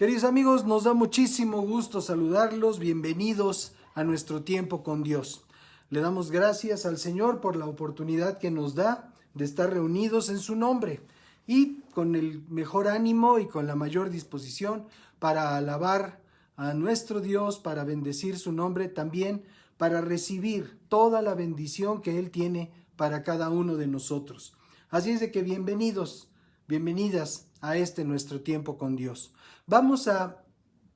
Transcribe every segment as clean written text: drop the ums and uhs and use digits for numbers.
Queridos amigos, nos da muchísimo gusto saludarlos. Bienvenidos a nuestro tiempo con Dios. Le damos gracias al Señor por la oportunidad que nos da de estar reunidos en su nombre y con el mejor ánimo y con la mayor disposición para alabar a nuestro Dios, para bendecir su nombre, también para recibir toda la bendición que Él tiene para cada uno de nosotros. Así es de que bienvenidos, bienvenidas a nuestro tiempo con Dios. Vamos a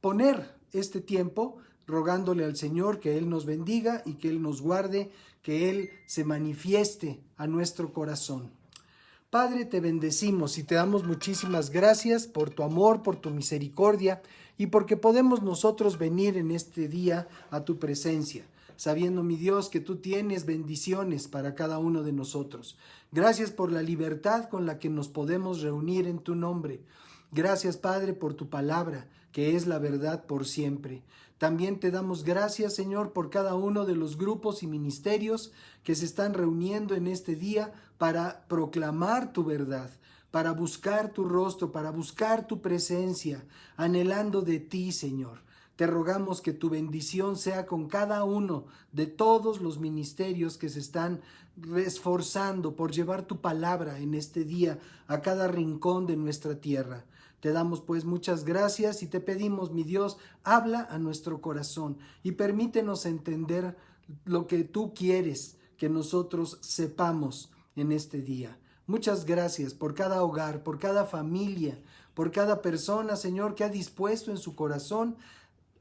poner este tiempo rogándole al Señor que Él nos bendiga y que Él nos guarde, que Él se manifieste a nuestro corazón. Padre, te bendecimos y te damos muchísimas gracias por tu amor, por tu misericordia y porque podemos nosotros venir en este día a tu presencia, sabiendo, mi Dios, que tú tienes bendiciones para cada uno de nosotros. Gracias por la libertad con la que nos podemos reunir en tu nombre. Gracias, Padre, por tu palabra, que es la verdad por siempre. También te damos gracias, Señor, por cada uno de los grupos y ministerios que se están reuniendo en este día para proclamar tu verdad, para buscar tu rostro, para buscar tu presencia, anhelando de ti, Señor. Te rogamos que tu bendición sea con cada uno de todos los ministerios que se están esforzando por llevar tu palabra en este día a cada rincón de nuestra tierra. Te damos pues muchas gracias y te pedimos, mi Dios, habla a nuestro corazón y permítenos entender lo que tú quieres que nosotros sepamos en este día. Muchas gracias por cada hogar, por cada familia, por cada persona, Señor, que ha dispuesto en su corazón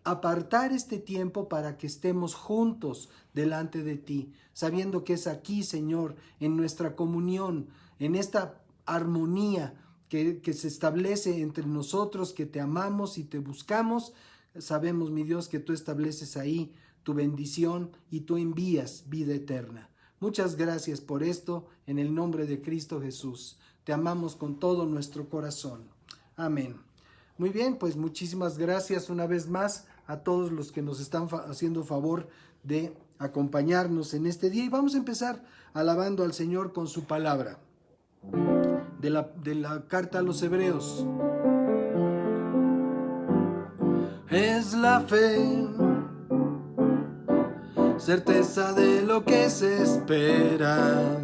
apartar este tiempo para que estemos juntos delante de ti, sabiendo que es aquí, Señor, en nuestra comunión, en esta armonía que se establece entre nosotros, que te amamos y te buscamos. Sabemos, mi Dios, que tú estableces ahí tu bendición y tú envías vida eterna. Muchas gracias por esto, en el nombre de Cristo Jesús. Te amamos con todo nuestro corazón. Amén. Muy bien, pues muchísimas gracias una vez más a todos los que nos están haciendo favor de acompañarnos en este día. Y vamos a empezar alabando al Señor con su palabra. De la carta a los Hebreos. Es la fe, certeza de lo que se espera,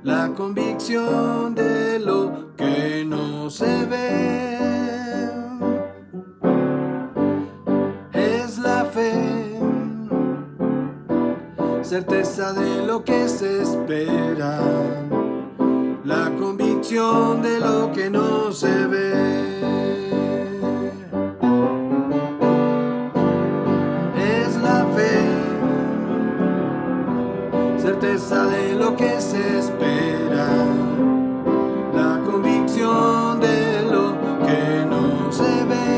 la convicción de lo que no se ve. Es la fe, certeza de lo que se espera, la convicción de lo que no se ve. Es la fe, certeza de lo que se espera, la convicción de lo que no se ve.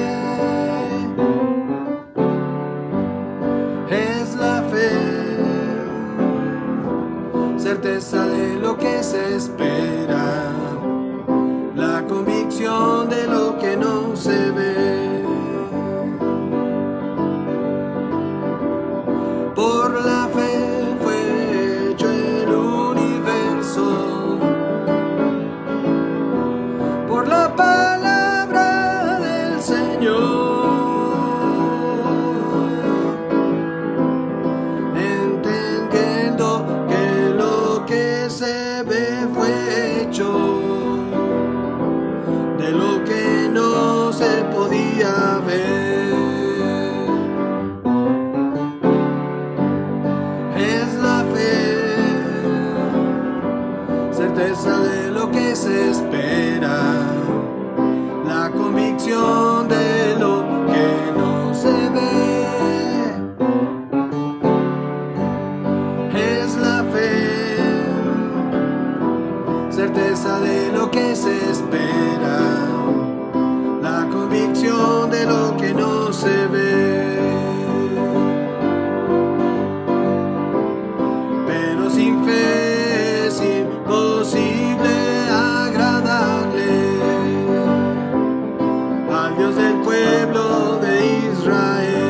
Es la fe, certeza de lo que se espera, la convicción de lo que no se ve. Por la fe fue hecho el universo, por la palabra del Señor. Se ve fue hecho de lo que no se podía ver. Es la fe, certeza de lo que se espera, la convicción de lo que no se ve. Es la fe, certeza de lo que se espera, la convicción de lo que no se ve. Pero sin fe es imposible agradarle al Dios del pueblo de Israel.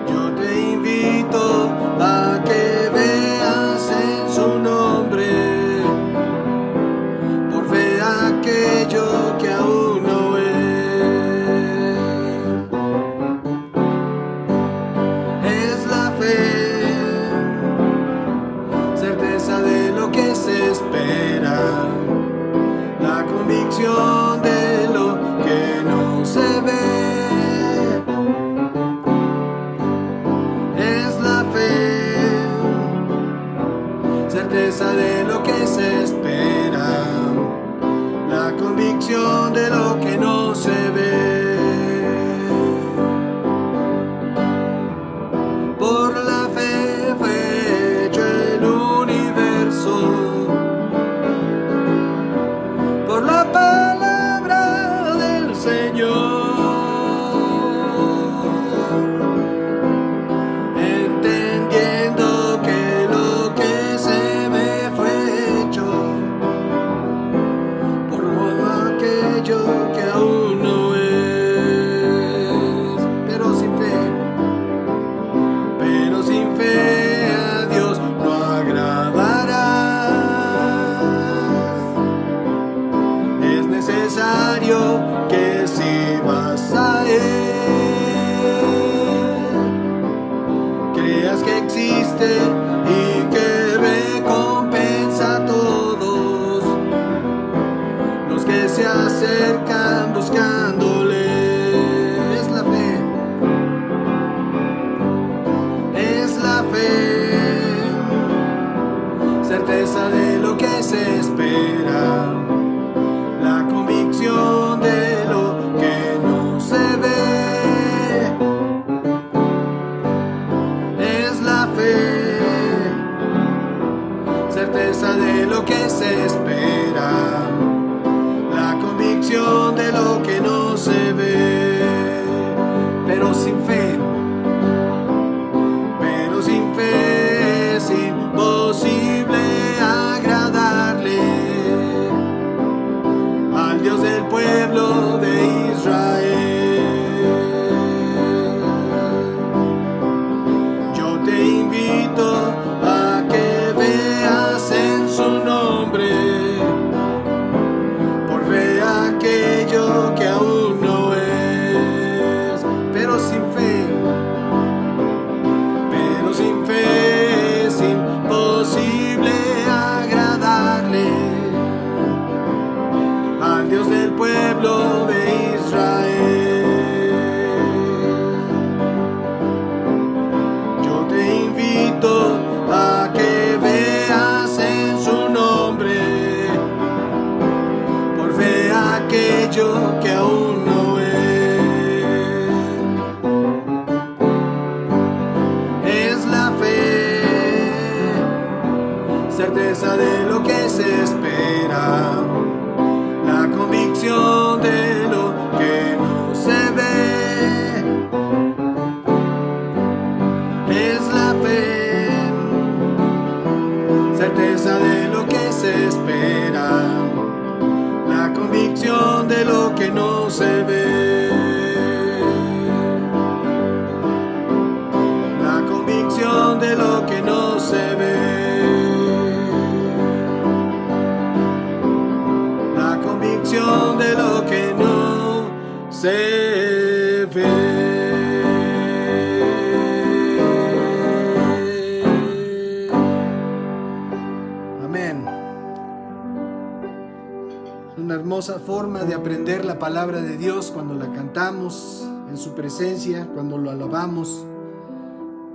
Yo te invito a que veas en su nombre, por fe a que acercan buscándole. Es la fe, es la fe, certeza de lo que se espera, la convicción de lo que no se ve. Es la fe, certeza de lo que se espera, la convicción de lo que no se ve. Pero sin fe es imposible agradarle al Dios del pueblo de Israel. Yo te invito a que veas en su nombre, por fe aquello que aún no es. Pero sin fe es imposible agradarle al Dios del pueblo de Israel. Yo te invito a que veas en su nombre, por fe aquello que aún no es. Es la fe, certeza de lo que se espera, la convicción de lo que no se ve. Es la fe, certeza de lo que se espera, la convicción de lo que no se ve. La convicción de lo que no se ve. La convicción de lo que no se ve. Amén. Una hermosa forma de aprender la palabra de Dios cuando la cantamos en su presencia, cuando lo alabamos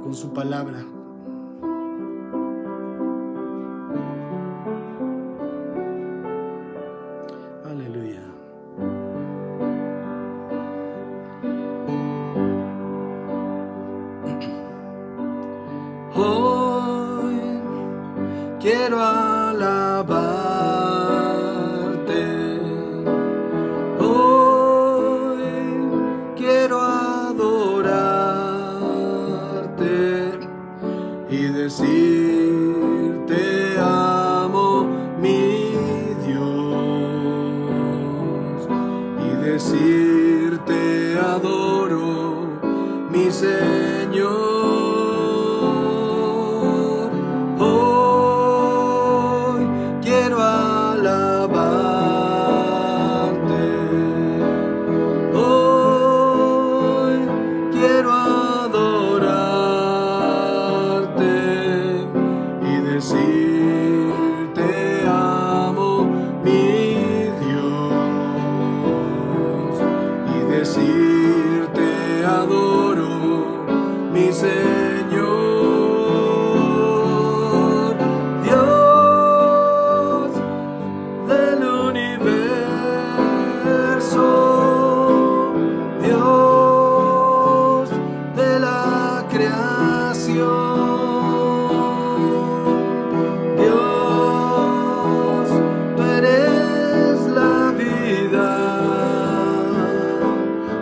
con su palabra. Aleluya. Hoy quiero alabarte, hoy quiero adorarte y decir te amo mi Dios, y decir te adoro mi Señor. Hoy quiero alabarte, hoy quiero adorarte y decir te amo mi Dios, y decir te adoro mi Señor. Dios del universo, Dios de la creación, Dios, tú eres la vida,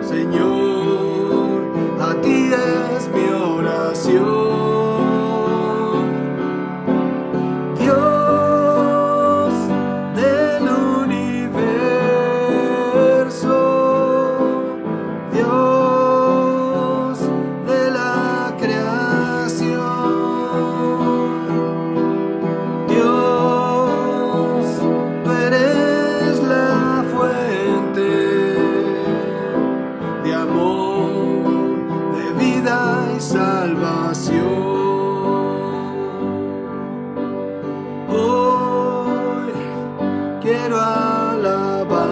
Señor, a ti es mi oración. Dios del universo, Dios de la creación, Dios, tú eres la fuente de amor, de vida y salvación. Hoy quiero alabarte,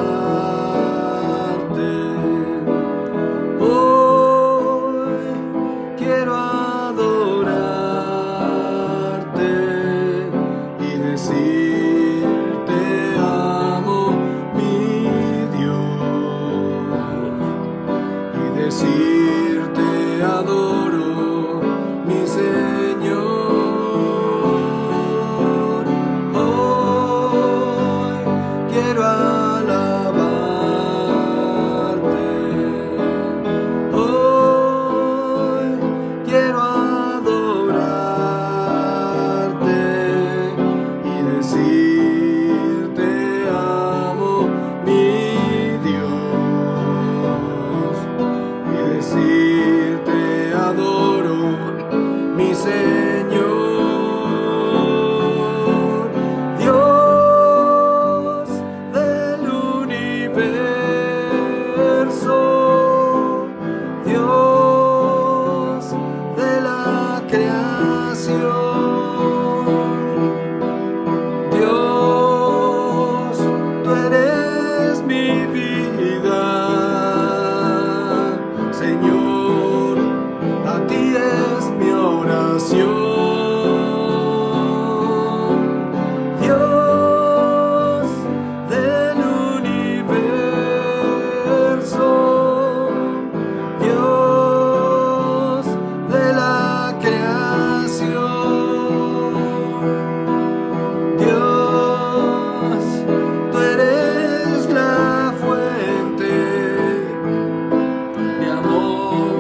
quiero alabarte. Hoy quiero adorarte y decirte amo, mi Dios, y decirte adoro, mi Señor. Dios del universo, Dios de la creación, Dios, tú eres mi vida, Señor, a ti es mi oración. Dios del universo, Dios de la creación, Dios, tú eres la fuente de amor,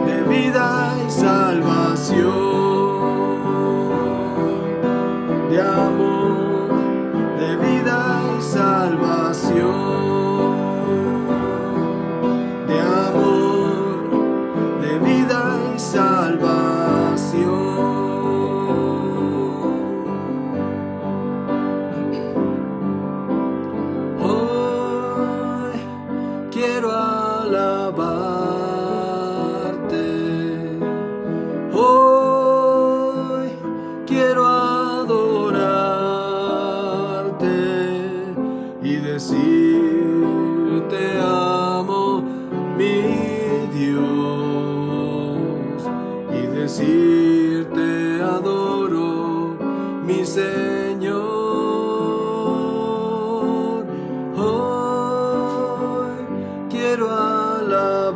de vida y salvación, de amor, de vida y salvación, de amor, de vida y salvación. Hoy quiero alabarte. Hoy quiero adorarte y decirte amo, mi Dios, y decirte adoro, mi Señor. Hoy quiero alabarte.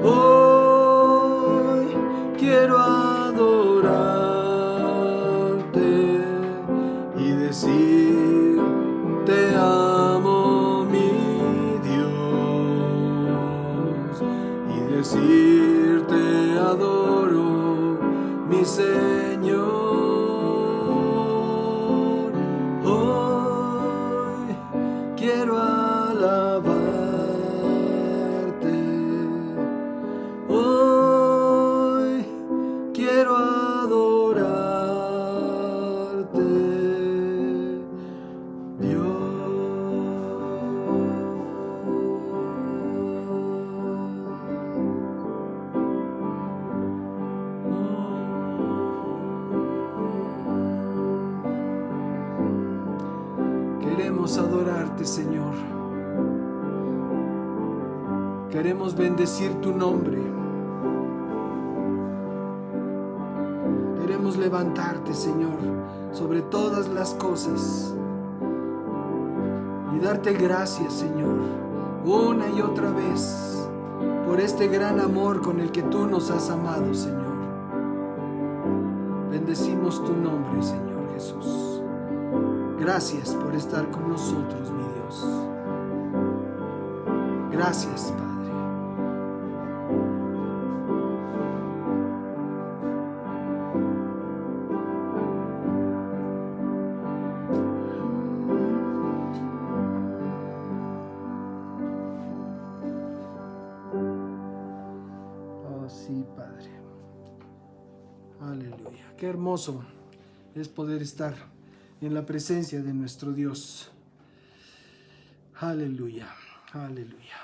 Hoy quiero adorarte y decir te amo, mi Dios, y decirte adoro, mi Señor. Hoy quiero alabarte. Hoy quiero adorarte, Queremos adorarte, Señor. Queremos bendecir tu nombre. Queremos levantarte, Señor, sobre todas las cosas y darte gracias, Señor, una y otra vez por este gran amor con el que tú nos has amado, Señor. Bendecimos tu nombre, Señor Jesús. Gracias por estar con nosotros, mi Dios. Gracias, Padre. Oh, sí, Padre. Aleluya. Qué hermoso es poder estar en la presencia de nuestro Dios. Aleluya, aleluya.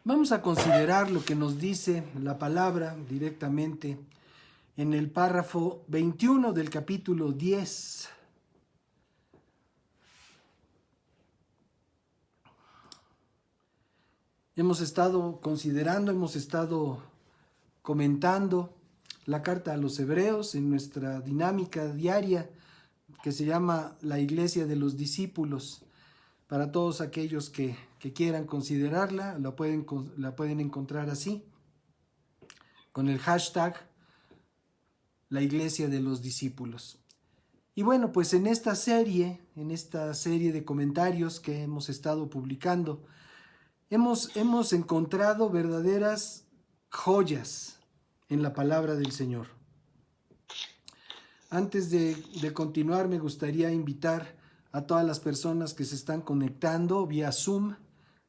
Vamos a considerar lo que nos dice la palabra directamente en el párrafo 21 del capítulo 10. Hemos estado considerando, hemos estado comentando la carta a los hebreos en nuestra dinámica diaria que se llama la Iglesia de los Discípulos. Para todos aquellos que quieran considerarla, la pueden encontrar así, con el hashtag la Iglesia de los Discípulos. Y bueno, pues en esta serie de comentarios que hemos estado publicando, hemos encontrado verdaderas joyas en la palabra del Señor. Antes de continuar, me gustaría invitar a todas las personas que se están conectando vía Zoom,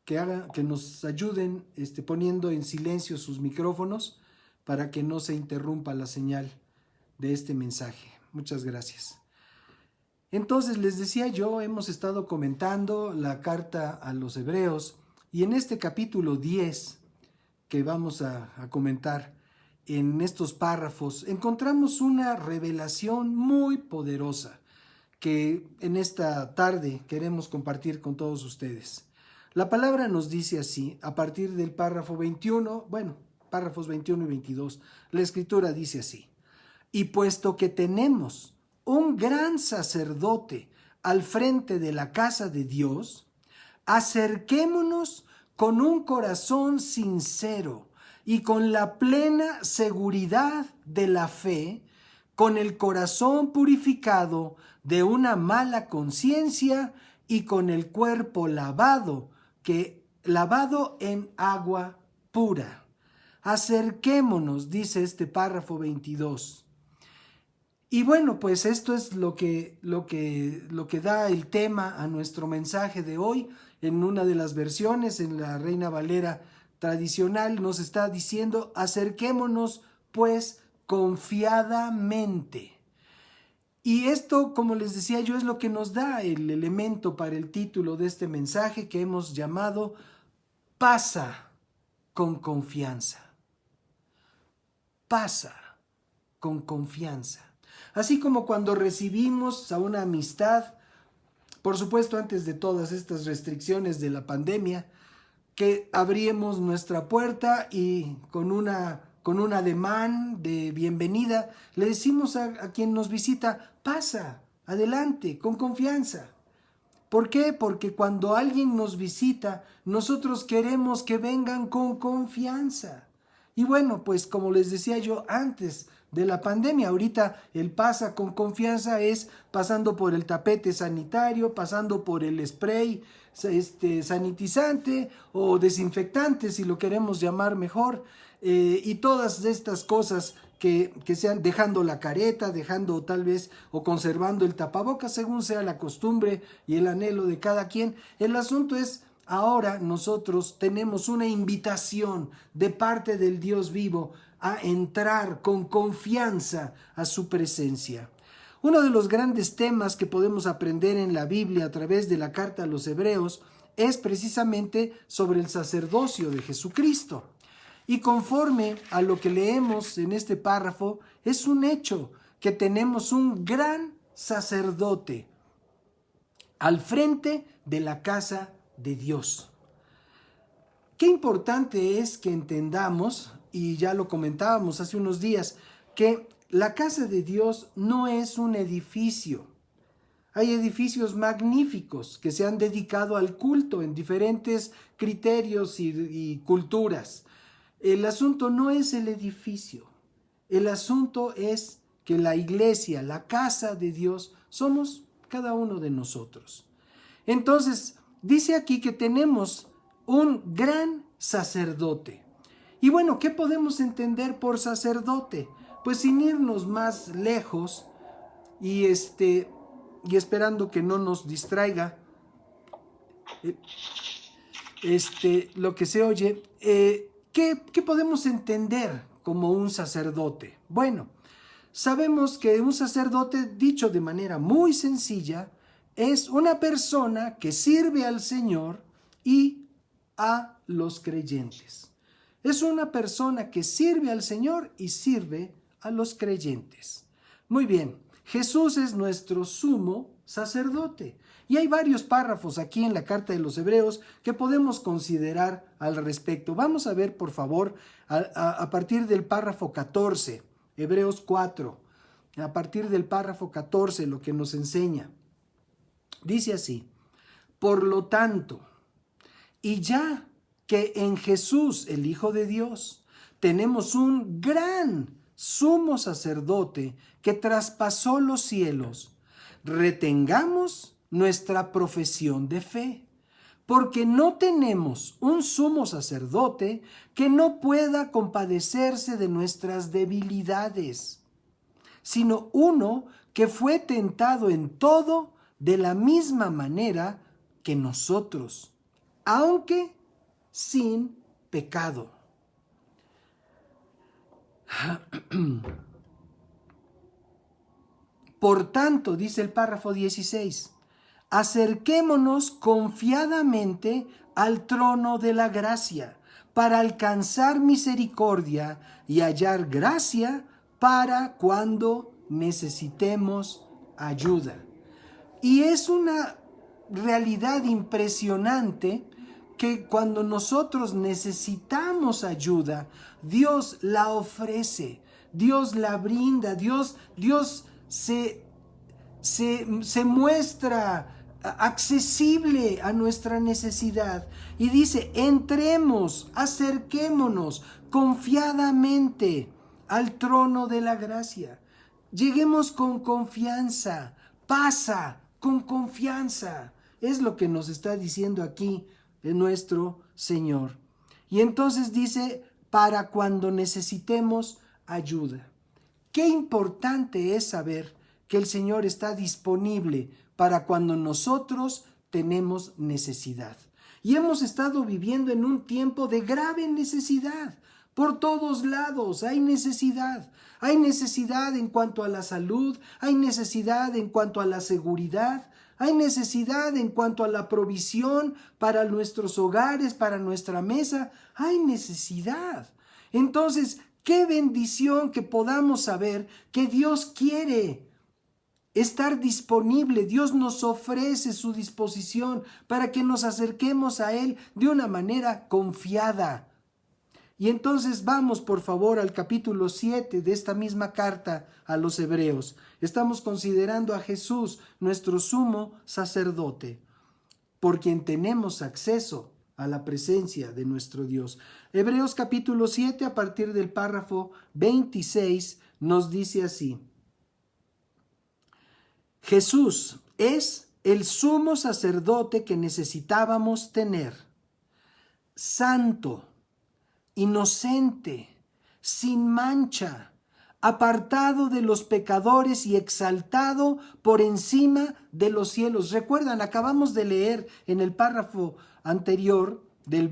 que nos ayuden poniendo en silencio sus micrófonos para que no se interrumpa la señal de este mensaje. Muchas gracias. Entonces, les decía yo, hemos estado comentando la carta a los Hebreos y en este capítulo 10 que vamos a comentar, en estos párrafos, encontramos una revelación muy poderosa que en esta tarde queremos compartir con todos ustedes. La palabra nos dice así, a partir del párrafo 21, párrafos 21 y 22, la escritura dice así: y puesto que tenemos un gran sacerdote al frente de la casa de Dios, acerquémonos con un corazón sincero y con la plena seguridad de la fe, con el corazón purificado de una mala conciencia y con el cuerpo lavado en agua pura. Acerquémonos, dice este párrafo 22. Y bueno, pues esto es lo que da el tema a nuestro mensaje de hoy. En una de las versiones, en la Reina Valera tradicional, nos está diciendo: acerquémonos pues confiadamente. Y esto, como les decía yo, es lo que nos da el elemento para el título de este mensaje que hemos llamado Pasa con confianza. Pasa con confianza. Así como cuando recibimos a una amistad, por supuesto antes de todas estas restricciones de la pandemia, que abrimos nuestra puerta y con un ademán de bienvenida le decimos a quien nos visita: pasa, adelante, con confianza. ¿Por qué? Porque cuando alguien nos visita, nosotros queremos que vengan con confianza. Y bueno, pues como les decía yo antes de la pandemia, ahorita el pasa con confianza es pasando por el tapete sanitario, pasando por el spray sanitizante o desinfectante, si lo queremos llamar mejor, y todas estas cosas que sean, dejando la careta, dejando tal vez o conservando el tapabocas, según sea la costumbre y el anhelo de cada quien. El asunto es, ahora nosotros tenemos una invitación de parte del Dios vivo a entrar con confianza a su presencia. Uno de los grandes temas que podemos aprender en la Biblia a través de la carta a los Hebreos es precisamente sobre el sacerdocio de Jesucristo. Y conforme a lo que leemos en este párrafo, es un hecho que tenemos un gran sacerdote al frente de la casa de Dios. Qué importante es que entendamos, y ya lo comentábamos hace unos días, que la casa de Dios no es un edificio. Hay edificios magníficos que se han dedicado al culto en diferentes criterios y culturas. El asunto no es el edificio. El asunto es que la iglesia, la casa de Dios, somos cada uno de nosotros. Entonces, dice aquí que tenemos un gran sacerdote. Y bueno, ¿qué podemos entender por sacerdote? Pues sin irnos más lejos y esperando que no nos distraiga lo que se oye, ¿qué podemos entender como un sacerdote? Bueno, sabemos que un sacerdote, dicho de manera muy sencilla, es una persona que sirve al Señor y a los creyentes. Es una persona que sirve al Señor y sirve a los creyentes. Muy bien, Jesús es nuestro sumo sacerdote. Y hay varios párrafos aquí en la carta de los Hebreos que podemos considerar al respecto. Vamos a ver, por favor, a partir del párrafo 14, Hebreos 4, a partir del párrafo 14, lo que nos enseña. Dice así: por lo tanto, y ya que en Jesús, el Hijo de Dios, tenemos un gran sumo sacerdote que traspasó los cielos, retengamos nuestra profesión de fe, porque no tenemos un sumo sacerdote que no pueda compadecerse de nuestras debilidades, sino uno que fue tentado en todo de la misma manera que nosotros, aunque sin pecado. Por tanto, dice el párrafo 16, acerquémonos confiadamente al trono de la gracia para alcanzar misericordia y hallar gracia para cuando necesitemos ayuda. Y es una realidad impresionante que cuando nosotros necesitamos ayuda, Dios la ofrece, Dios la brinda, Dios se muestra accesible a nuestra necesidad. Y dice, entremos, acerquémonos confiadamente al trono de la gracia. Lleguemos con confianza, pasa con confianza. Es lo que nos está diciendo aquí nuestro Señor. Y entonces dice, para cuando necesitemos ayuda. Qué importante es saber que el Señor está disponible para cuando nosotros tenemos necesidad. Y hemos estado viviendo en un tiempo de grave necesidad. Por todos lados hay necesidad. Hay necesidad en cuanto a la salud, hay necesidad en cuanto a la seguridad, hay necesidad en cuanto a la provisión para nuestros hogares, para nuestra mesa. Hay necesidad. Entonces, qué bendición que podamos saber que Dios quiere estar disponible. Dios nos ofrece su disposición para que nos acerquemos a Él de una manera confiada. Y entonces vamos por favor al capítulo 7 de esta misma carta a los Hebreos. Estamos considerando a Jesús, nuestro sumo sacerdote, por quien tenemos acceso a la presencia de nuestro Dios. Hebreos capítulo 7 a partir del párrafo 26 nos dice así: Jesús es el sumo sacerdote que necesitábamos tener, santo, inocente, sin mancha, apartado de los pecadores y exaltado por encima de los cielos. Recuerdan, acabamos de leer en el párrafo anterior del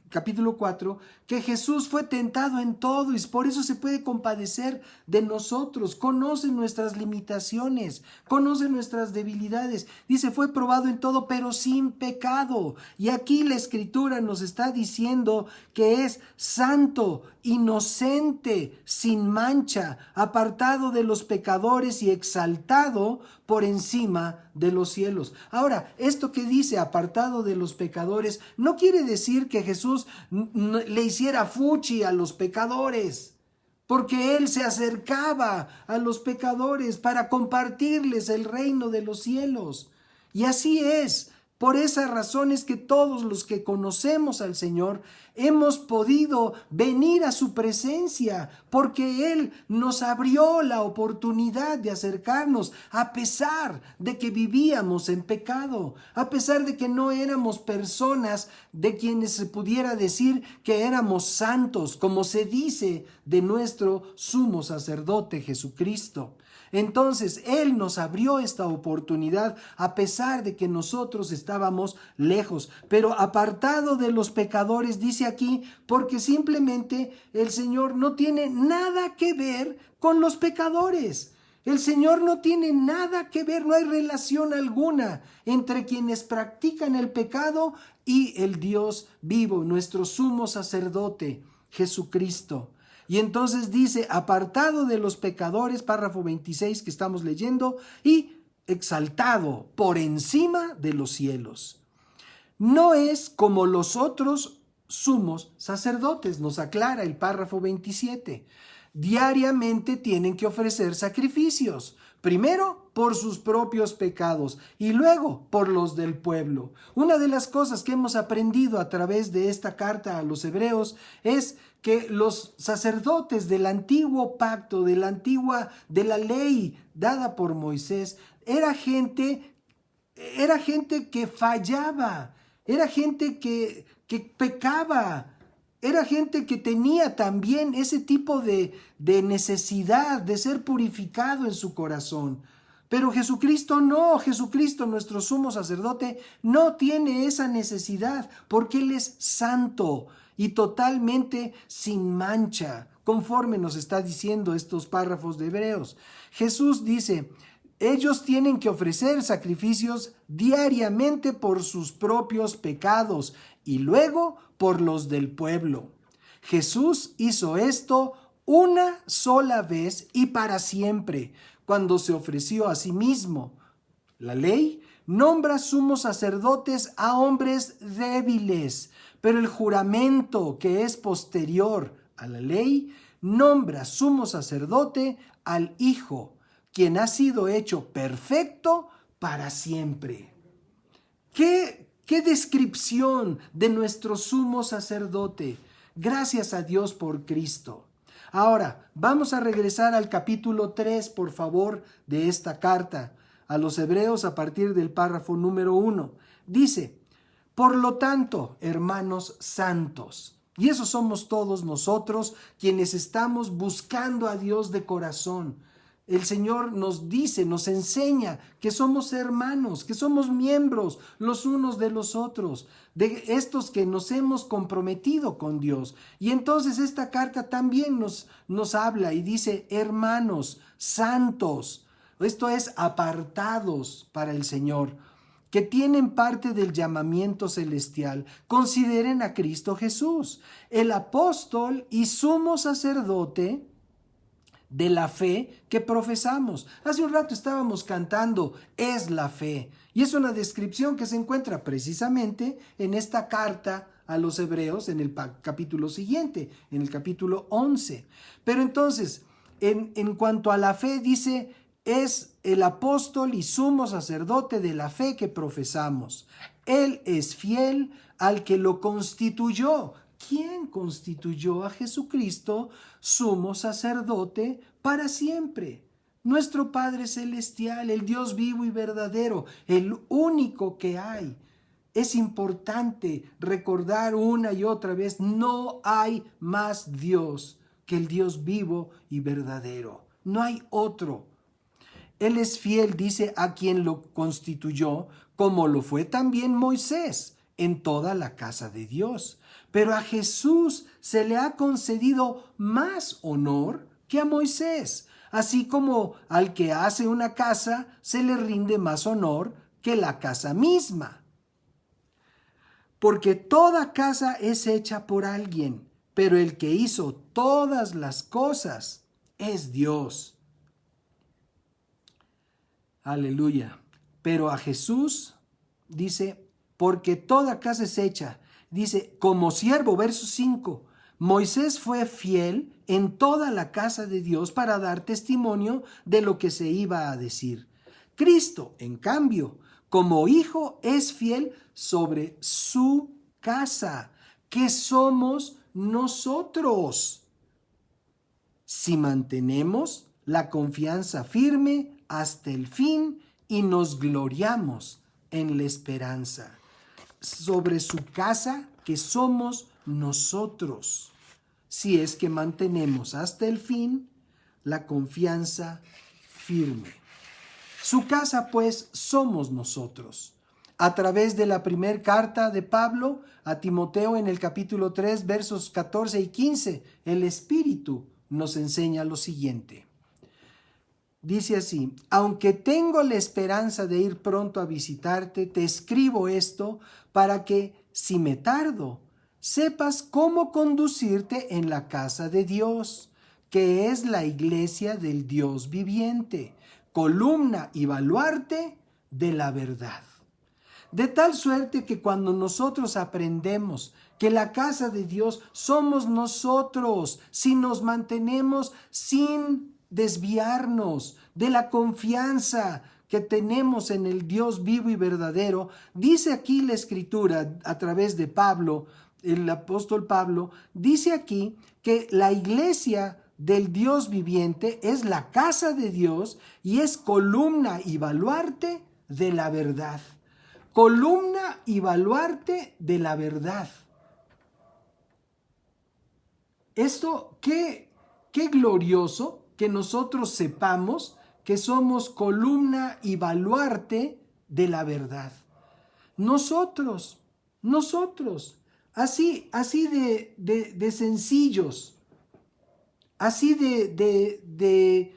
capítulo 4, que Jesús fue tentado en todo y por eso se puede compadecer de nosotros. Conoce nuestras limitaciones, conoce nuestras debilidades. Dice, fue probado en todo, pero sin pecado. Y aquí la Escritura nos está diciendo que es santo, inocente, sin mancha, apartado de los pecadores y exaltado por encima de los cielos. Ahora, esto que dice apartado de los pecadores no quiere decir que Jesús le hiciera fuchi a los pecadores, porque Él se acercaba a los pecadores para compartirles el reino de los cielos. Y así es. Por esa razón es que todos los que conocemos al Señor hemos podido venir a su presencia, porque Él nos abrió la oportunidad de acercarnos a pesar de que vivíamos en pecado, a pesar de que no éramos personas de quienes se pudiera decir que éramos santos, como se dice de nuestro sumo sacerdote Jesucristo. Entonces Él nos abrió esta oportunidad a pesar de que nosotros estábamos lejos, pero apartado de los pecadores, dice aquí, porque simplemente el Señor no tiene nada que ver con los pecadores. El Señor no tiene nada que ver, no hay relación alguna entre quienes practican el pecado y el Dios vivo, nuestro sumo sacerdote, Jesucristo. Y entonces dice, apartado de los pecadores, párrafo 26 que estamos leyendo, y exaltado por encima de los cielos. No es como los otros sumos sacerdotes, nos aclara el párrafo 27. Diariamente tienen que ofrecer sacrificios, Primero por sus propios pecados y luego por los del pueblo. Una de las cosas que hemos aprendido a través de esta carta a los hebreos es que los sacerdotes del antiguo pacto, de la ley dada por Moisés, era gente que fallaba, era gente que pecaba, era gente que tenía también ese tipo de necesidad de ser purificado en su corazón. Pero Jesucristo no, Jesucristo, nuestro sumo sacerdote, no tiene esa necesidad porque Él es santo y totalmente sin mancha, conforme nos está diciendo estos párrafos de Hebreos. Jesús dice: ellos tienen que ofrecer sacrificios diariamente por sus propios pecados y luego por los del pueblo. Jesús hizo esto una sola vez y para siempre, cuando se ofreció a sí mismo. La ley nombra sumos sacerdotes a hombres débiles, pero el juramento, que es posterior a la ley, nombra sumo sacerdote al Hijo, quien ha sido hecho perfecto para siempre. ¿Qué descripción de nuestro sumo sacerdote? Gracias a Dios por Cristo. Ahora, vamos a regresar al capítulo 3, por favor, de esta carta a los hebreos a partir del párrafo número 1. Dice: por lo tanto, hermanos santos, y esos somos todos nosotros quienes estamos buscando a Dios de corazón. El Señor nos dice, nos enseña que somos hermanos, que somos miembros los unos de los otros, de estos que nos hemos comprometido con Dios. Y entonces esta carta también nos habla y dice: hermanos santos, esto es, apartados para el Señor, que tienen parte del llamamiento celestial, consideren a Cristo Jesús, el apóstol y sumo sacerdote de la fe que profesamos. Hace un rato estábamos cantando "es la fe", y es una descripción que se encuentra precisamente en esta carta a los hebreos en el capítulo siguiente, en el capítulo 11. Pero entonces, en cuanto a la fe, dice: es el apóstol y sumo sacerdote de la fe que profesamos. Él es fiel al que lo constituyó. ¿Quién constituyó a Jesucristo sumo sacerdote para siempre? Nuestro Padre Celestial, el Dios vivo y verdadero, el único que hay. Es importante recordar una y otra vez: no hay más Dios que el Dios vivo y verdadero. No hay otro. Él es fiel, dice, a quien lo constituyó, como lo fue también Moisés en toda la casa de Dios. Pero a Jesús se le ha concedido más honor que a Moisés, así como al que hace una casa se le rinde más honor que la casa misma. Porque toda casa es hecha por alguien, pero el que hizo todas las cosas es Dios. Aleluya. Pero a Jesús, dice, porque toda casa es hecha, dice, como siervo, verso 5, Moisés fue fiel en toda la casa de Dios para dar testimonio de lo que se iba a decir. Cristo, en cambio, como hijo, es fiel sobre su casa, que somos nosotros, si mantenemos la confianza firme hasta el fin y nos gloriamos en la esperanza. Sobre su casa, que somos nosotros, si es que mantenemos hasta el fin la confianza firme. Su casa, pues, somos nosotros. A través de la primera carta de Pablo a Timoteo en el capítulo 3, versos 14 y 15, el Espíritu nos enseña lo siguiente. Dice así: aunque tengo la esperanza de ir pronto a visitarte, te escribo esto para que, si me tardo, sepas cómo conducirte en la casa de Dios, que es la iglesia del Dios viviente, columna y baluarte de la verdad. De tal suerte que cuando nosotros aprendemos que la casa de Dios somos nosotros, si nos mantenemos sin desviarnos de la confianza que tenemos en el Dios vivo y verdadero. Dice aquí la Escritura a través de Pablo, el apóstol Pablo, dice aquí que la iglesia del Dios viviente es la casa de Dios y es columna y baluarte de la verdad. Columna y baluarte de la verdad. Esto, qué glorioso que nosotros sepamos que somos columna y baluarte de la verdad. Nosotros, así de sencillos, así de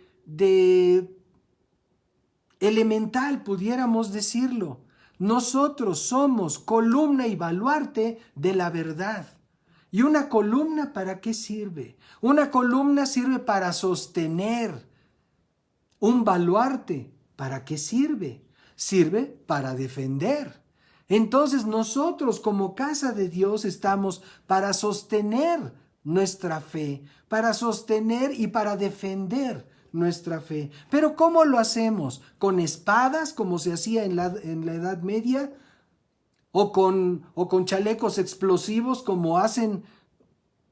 elemental, pudiéramos decirlo. Nosotros somos columna y baluarte de la verdad. ¿Y una columna para qué sirve? Una columna sirve para sostener. Un baluarte, ¿para qué sirve? Sirve para defender. Entonces nosotros como casa de Dios estamos para sostener nuestra fe, para sostener y para defender nuestra fe. Pero ¿cómo lo hacemos? ¿Con espadas como se hacía en la Edad Media? ¿O con chalecos explosivos como hacen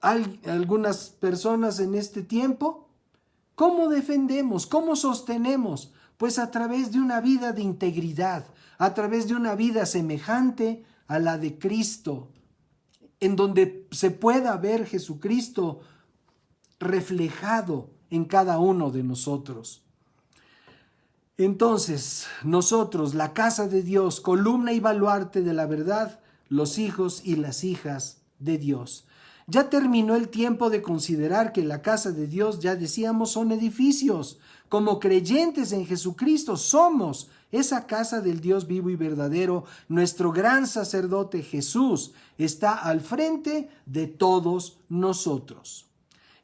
algunas personas en este tiempo? ¿Cómo defendemos? ¿Cómo sostenemos? Pues a través de una vida de integridad, a través de una vida semejante a la de Cristo, en donde se pueda ver Jesucristo reflejado en cada uno de nosotros. Entonces, nosotros, la casa de Dios, columna y baluarte de la verdad, los hijos y las hijas de Dios. Ya terminó el tiempo de considerar que la casa de Dios, ya decíamos, son edificios. Como creyentes en Jesucristo somos esa casa del Dios vivo y verdadero. Nuestro gran sacerdote Jesús está al frente de todos nosotros.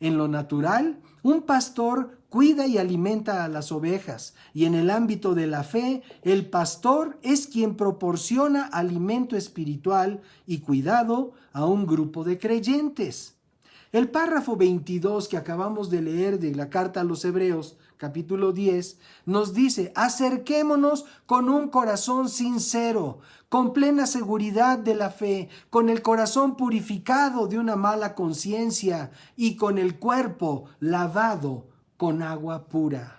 En lo natural, un pastor cuida y alimenta a las ovejas, y en el ámbito de la fe, el pastor es quien proporciona alimento espiritual y cuidado a un grupo de creyentes. El párrafo 22 que acabamos de leer de la carta a los Hebreos, capítulo 10, nos dice: acerquémonos con un corazón sincero, con plena seguridad de la fe, con el corazón purificado de una mala conciencia y con el cuerpo lavado con agua pura.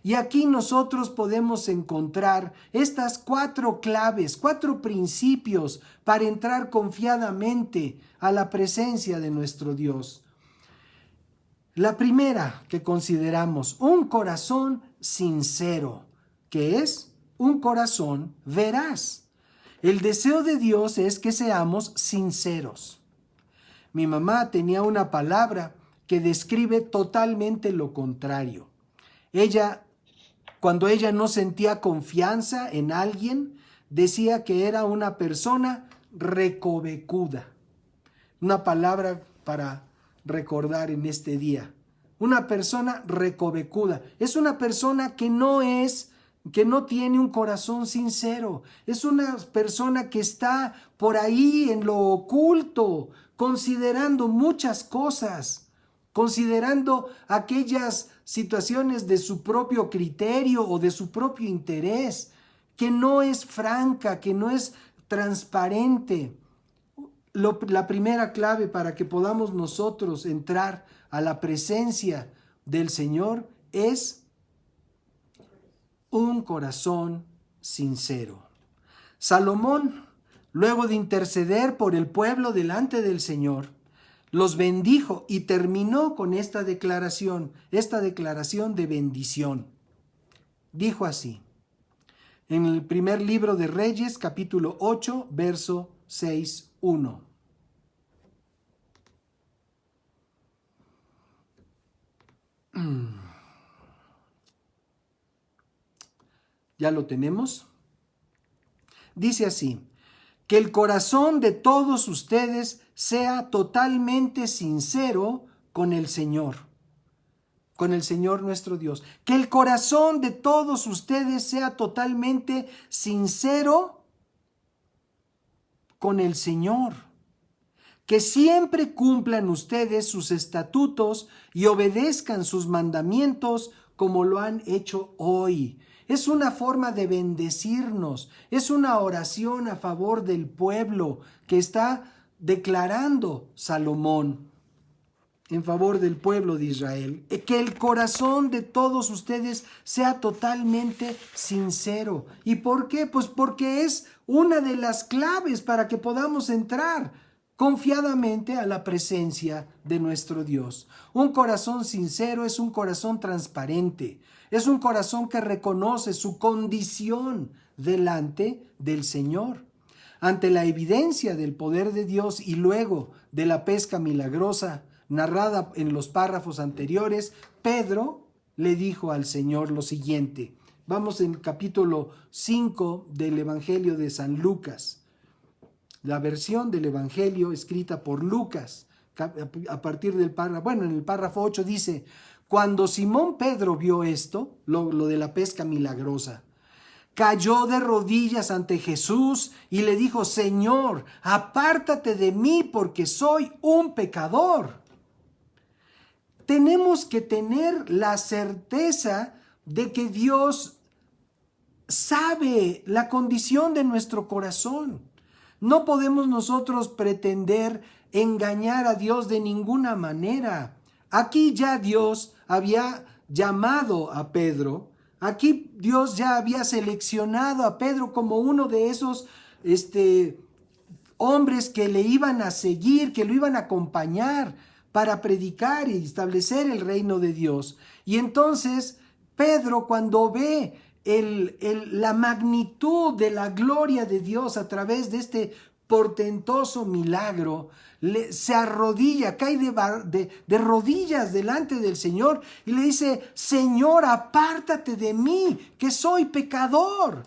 Y aquí nosotros podemos encontrar estas 4 claves, 4 principios para entrar confiadamente a la presencia de nuestro Dios. La primera que consideramos, un corazón sincero, que es un corazón veraz. El deseo de Dios es que seamos sinceros. Mi mamá tenía una palabra que describe totalmente lo contrario. Cuando ella no sentía confianza en alguien, decía que era una persona recovecuda. Una palabra para recordar en este día. Una persona recovecuda. Es una persona que no tiene un corazón sincero. Es una persona que está por ahí en lo oculto, considerando muchas cosas, considerando aquellas situaciones de su propio criterio o de su propio interés, que no es franca, que no es transparente. La primera clave para que podamos nosotros entrar a la presencia del Señor es un corazón sincero. Salomón, luego de interceder por el pueblo delante del Señor, los bendijo y terminó con esta declaración de bendición. Dijo así, en el primer libro de Reyes, capítulo 8, verso 6:1. ¿Ya lo tenemos? Dice así: que el corazón de todos ustedes sea totalmente sincero con el Señor nuestro Dios. Que el corazón de todos ustedes sea totalmente sincero con el Señor. que siempre cumplan ustedes sus estatutos y obedezcan sus mandamientos como lo han hecho hoy. Es una forma de bendecirnos, es una oración a favor del pueblo que está declarando Salomón en favor del pueblo de Israel. Que el corazón de todos ustedes sea totalmente sincero. ¿Y por qué? Pues porque es una de las claves para que podamos entrar confiadamente a la presencia de nuestro Dios. Un corazón sincero es un corazón transparente, es un corazón que reconoce su condición delante del Señor. Ante la evidencia del poder de Dios y luego de la pesca milagrosa narrada en los párrafos anteriores, Pedro le dijo al Señor lo siguiente. Vamos en capítulo 5 del Evangelio de San Lucas. La versión del Evangelio escrita por Lucas, a partir del párrafo, en el párrafo 8 dice, cuando Simón Pedro vio esto, lo de la pesca milagrosa, cayó de rodillas ante Jesús y le dijo, Señor, apártate de mí porque soy un pecador. Tenemos que tener la certeza de que Dios sabe la condición de nuestro corazón. No podemos nosotros pretender engañar a Dios de ninguna manera. Aquí ya Dios había llamado a Pedro. Aquí Dios ya había seleccionado a Pedro como uno de esos hombres que le iban a seguir, que lo iban a acompañar para predicar y establecer el reino de Dios. Y entonces Pedro, cuando ve la magnitud de la gloria de Dios a través de este portentoso milagro, se arrodilla, cae de rodillas delante del Señor y le dice, Señor, apártate de mí, que soy pecador.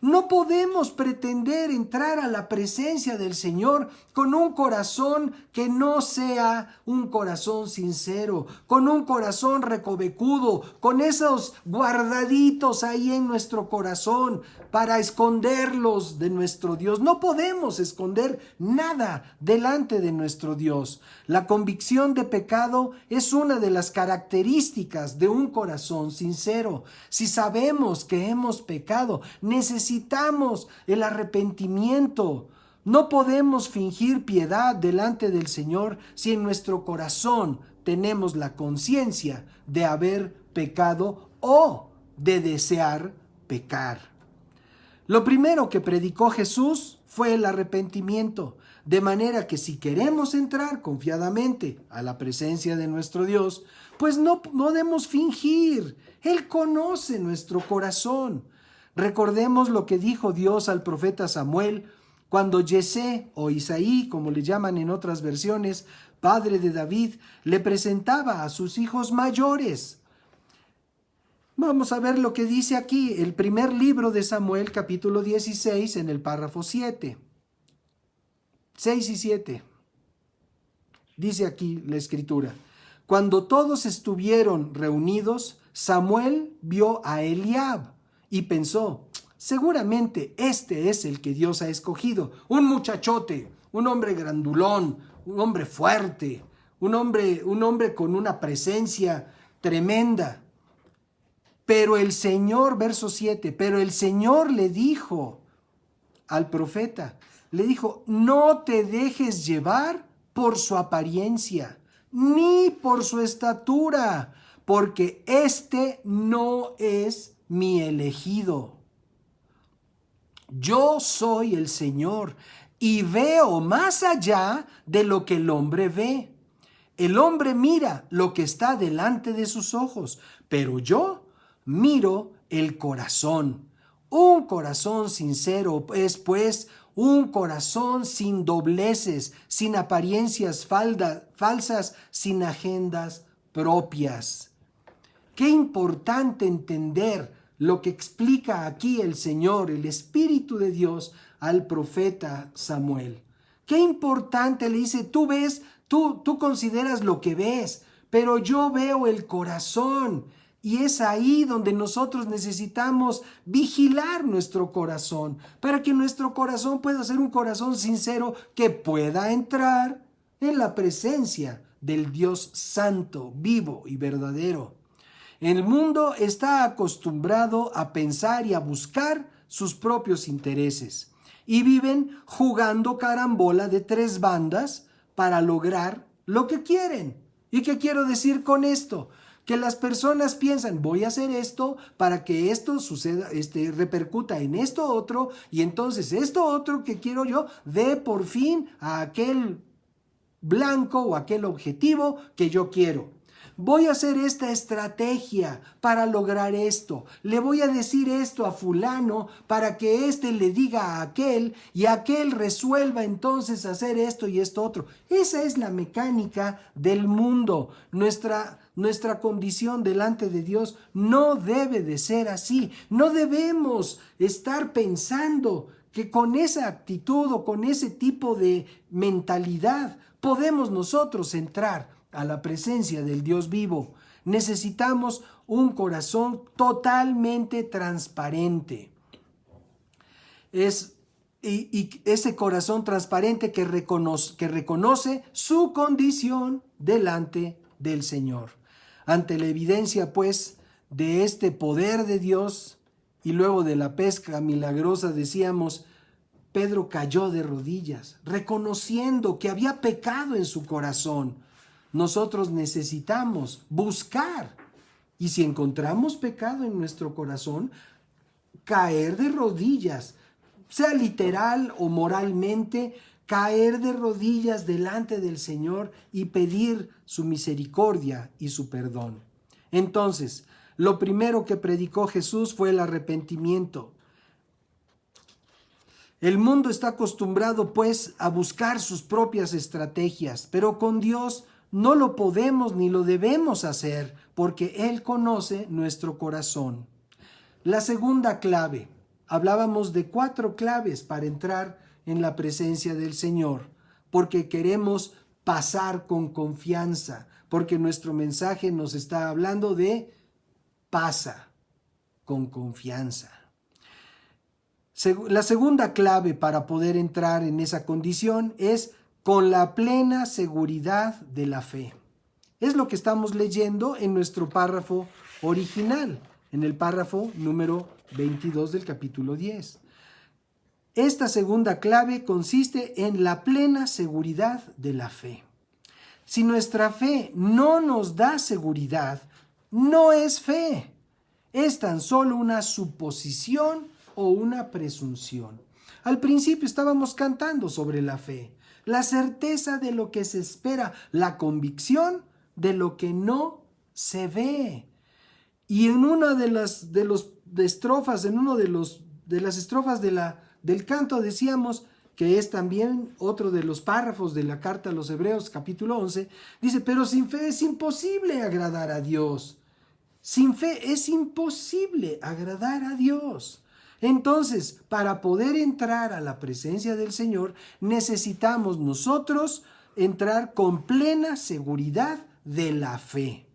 No podemos pretender entrar a la presencia del Señor con un corazón que no sea un corazón sincero, con un corazón recovecudo, con esos guardaditos ahí en nuestro corazón para esconderlos de nuestro Dios. No podemos esconder nada delante de nuestro Dios. La convicción de pecado es una de las características de un corazón sincero. Si sabemos que hemos pecado, necesitamos el arrepentimiento. No podemos fingir piedad delante del Señor si en nuestro corazón tenemos la conciencia de haber pecado o de desear pecar. Lo primero que predicó Jesús fue el arrepentimiento, de manera que si queremos entrar confiadamente a la presencia de nuestro Dios, pues no podemos fingir. Él conoce nuestro corazón. Recordemos lo que dijo Dios al profeta Samuel cuando Yesé o Isaí, como le llaman en otras versiones, padre de David, le presentaba a sus hijos mayores. Vamos a ver lo que dice aquí, el primer libro de Samuel, capítulo 16, en el párrafo 7. 6 y 7. Dice aquí la escritura. Cuando todos estuvieron reunidos, Samuel vio a Eliab y pensó, seguramente este es el que Dios ha escogido. Un muchachote, un hombre grandulón, un hombre fuerte, un hombre con una presencia tremenda. Pero el Señor, verso 7, pero el Señor le dijo al profeta, le dijo, no te dejes llevar por su apariencia, ni por su estatura, porque este no es mi elegido. Yo soy el Señor y veo más allá de lo que el hombre ve. El hombre mira lo que está delante de sus ojos, pero yo miro el corazón. Un corazón sincero es pues un corazón sin dobleces, sin apariencias falsas, sin agendas propias. Qué importante entender lo que explica aquí el Señor, el Espíritu de Dios al profeta Samuel. Qué importante, le dice, tú ves, tú consideras lo que ves, pero yo veo el corazón. Y es ahí donde nosotros necesitamos vigilar nuestro corazón, para que nuestro corazón pueda ser un corazón sincero que pueda entrar en la presencia del Dios santo, vivo y verdadero. El mundo está acostumbrado a pensar y a buscar sus propios intereses y viven jugando carambola de tres bandas para lograr lo que quieren. ¿Y qué quiero decir con esto? Que las personas piensan, voy a hacer esto para que esto suceda, repercuta en esto otro, y entonces esto otro que quiero yo dé por fin a aquel blanco o aquel objetivo que yo quiero. Voy a hacer esta estrategia para lograr esto. Le voy a decir esto a fulano para que éste le diga a aquel y aquel resuelva entonces hacer esto y esto otro. Esa es la mecánica del mundo. Nuestra condición delante de Dios no debe de ser así. No debemos estar pensando que con esa actitud o con ese tipo de mentalidad podemos nosotros entrar a la presencia del Dios vivo. Necesitamos un corazón totalmente transparente. Y ese corazón transparente que reconoce su condición delante del Señor. Ante la evidencia, pues, de este poder de Dios y luego de la pesca milagrosa, decíamos, Pedro cayó de rodillas, reconociendo que había pecado en su corazón. Nosotros necesitamos buscar, y si encontramos pecado en nuestro corazón, caer de rodillas, sea literal o moralmente, caer de rodillas delante del Señor y pedir su misericordia y su perdón. Entonces, lo primero que predicó Jesús fue el arrepentimiento. El mundo está acostumbrado, pues, a buscar sus propias estrategias, pero con Dios no lo podemos ni lo debemos hacer, porque Él conoce nuestro corazón. La segunda clave. Hablábamos de 4 claves para entrar en la presencia del Señor, porque queremos pasar con confianza, porque nuestro mensaje nos está hablando de pasa con confianza. La segunda clave para poder entrar en esa condición es con la plena seguridad de la fe. Es lo que estamos leyendo en nuestro párrafo original, en el párrafo número 22 del capítulo 10. Esta segunda clave consiste en la plena seguridad de la fe. Si nuestra fe no nos da seguridad, no es fe. Es tan solo una suposición o una presunción. Al principio estábamos cantando sobre la fe, la certeza de lo que se espera, la convicción de lo que no se ve. Y en una de las estrofas del canto decíamos que es también otro de los párrafos de la carta a los Hebreos, capítulo 11, dice, pero sin fe es imposible agradar a Dios. Sin fe es imposible agradar a Dios. Entonces, para poder entrar a la presencia del Señor, necesitamos nosotros entrar con plena seguridad de la fe.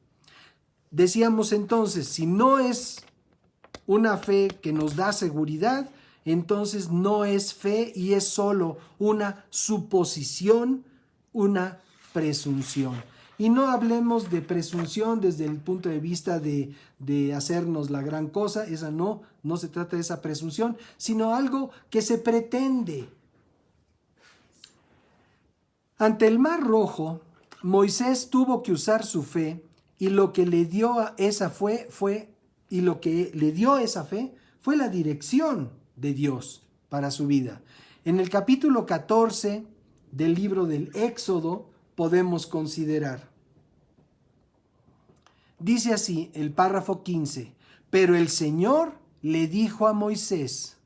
Decíamos entonces, si no es una fe que nos da seguridad, entonces no es fe y es solo una suposición, una presunción. Y no hablemos de presunción desde el punto de vista de hacernos la gran cosa, esa no se trata de esa presunción, sino algo que se pretende. Ante el Mar Rojo, Moisés tuvo que usar su fe y lo que le dio esa fe fue la dirección de Dios para su vida. En el capítulo 14 del libro del Éxodo podemos considerar. Dice así el párrafo 15, pero el Señor le dijo a Moisés,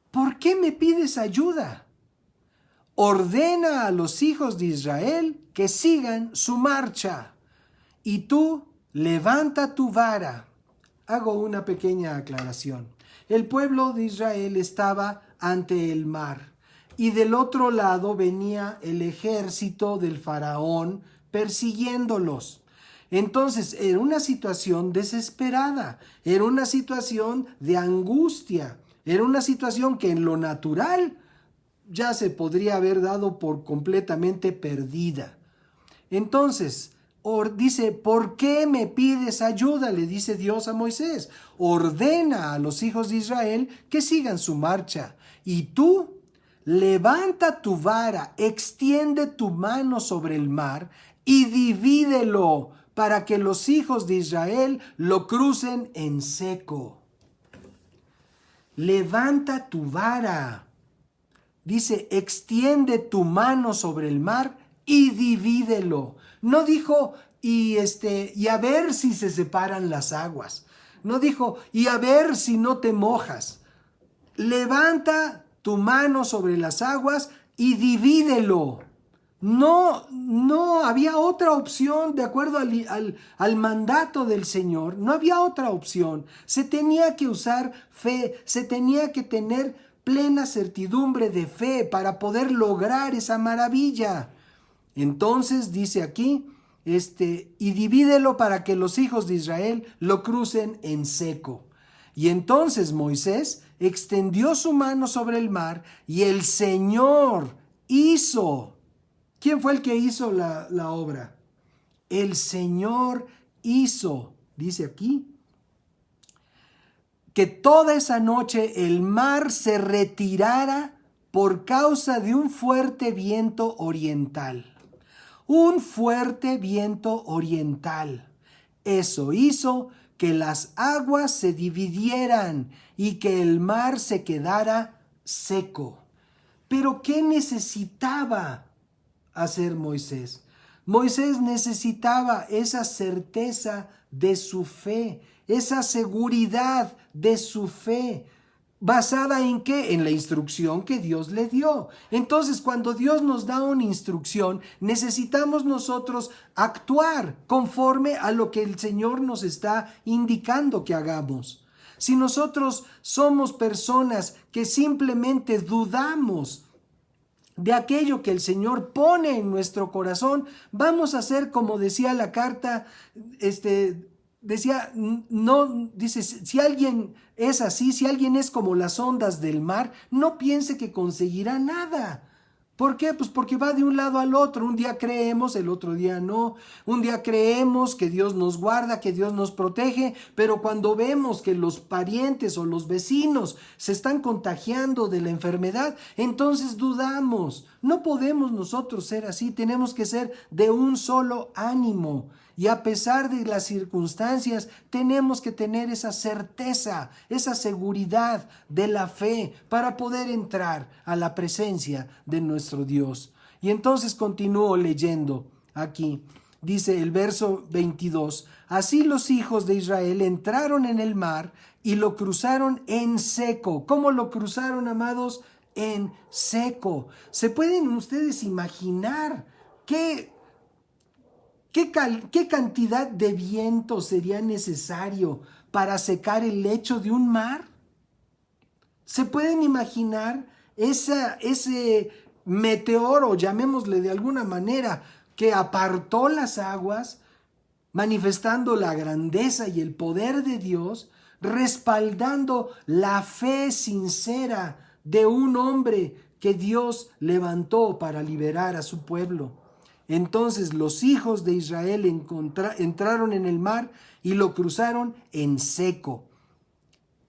¿por qué me pides ayuda? Ordena a los hijos de Israel que sigan su marcha, y tú levanta tu vara. Hago una pequeña aclaración. El pueblo de Israel estaba ante el mar, y del otro lado venía el ejército del faraón persiguiéndolos. Entonces era una situación desesperada, era una situación de angustia, era una situación que en lo natural ya se podría haber dado por completamente perdida. Entonces, dice, ¿por qué me pides ayuda? Le dice Dios a Moisés. Ordena a los hijos de Israel que sigan su marcha. Y tú, levanta tu vara, extiende tu mano sobre el mar y divídelo para que los hijos de Israel lo crucen en seco. Levanta tu vara. Dice, extiende tu mano sobre el mar y divídelo. No dijo, y a ver si se separan las aguas. No dijo, y a ver si no te mojas. Levanta tu mano sobre las aguas y divídelo. No había otra opción de acuerdo al mandato del Señor. No había otra opción. Se tenía que usar fe, se tenía que tener plena certidumbre de fe para poder lograr esa maravilla. Entonces dice aquí, y divídelo para que los hijos de Israel lo crucen en seco. Y entonces Moisés extendió su mano sobre el mar y el Señor hizo. ¿Quién fue el que hizo la obra? El Señor hizo, dice aquí, que toda esa noche el mar se retirara por causa de un fuerte viento oriental. Un fuerte viento oriental. Eso hizo que las aguas se dividieran y que el mar se quedara seco. Pero ¿qué necesitaba hacer Moisés? Moisés necesitaba esa certeza de su fe, esa seguridad de su fe. ¿Basada en qué? En la instrucción que Dios le dio. Entonces, cuando Dios nos da una instrucción, necesitamos nosotros actuar conforme a lo que el Señor nos está indicando que hagamos. Si nosotros somos personas que simplemente dudamos de aquello que el Señor pone en nuestro corazón, vamos a hacer como decía la carta, decía, no, dice, si alguien es así, si alguien es como las ondas del mar, no piense que conseguirá nada. ¿Por qué? Pues porque va de un lado al otro. Un día creemos, el otro día no. Un día creemos que Dios nos guarda, que Dios nos protege, pero cuando vemos que los parientes o los vecinos se están contagiando de la enfermedad, entonces dudamos. No podemos nosotros ser así, tenemos que ser de un solo ánimo. Y a pesar de las circunstancias, tenemos que tener esa certeza, esa seguridad de la fe para poder entrar a la presencia de nuestro Dios. Y entonces continúo leyendo aquí. Dice el verso 22, así los hijos de Israel entraron en el mar y lo cruzaron en seco. ¿Cómo lo cruzaron, amados? En seco. ¿Se pueden ustedes imaginar ¿Qué cantidad de viento sería necesario para secar el lecho de un mar? ¿Se pueden imaginar ese meteoro, llamémosle de alguna manera, que apartó las aguas, manifestando la grandeza y el poder de Dios, respaldando la fe sincera de un hombre que Dios levantó para liberar a su pueblo? Entonces los hijos de Israel entraron en el mar y lo cruzaron en seco,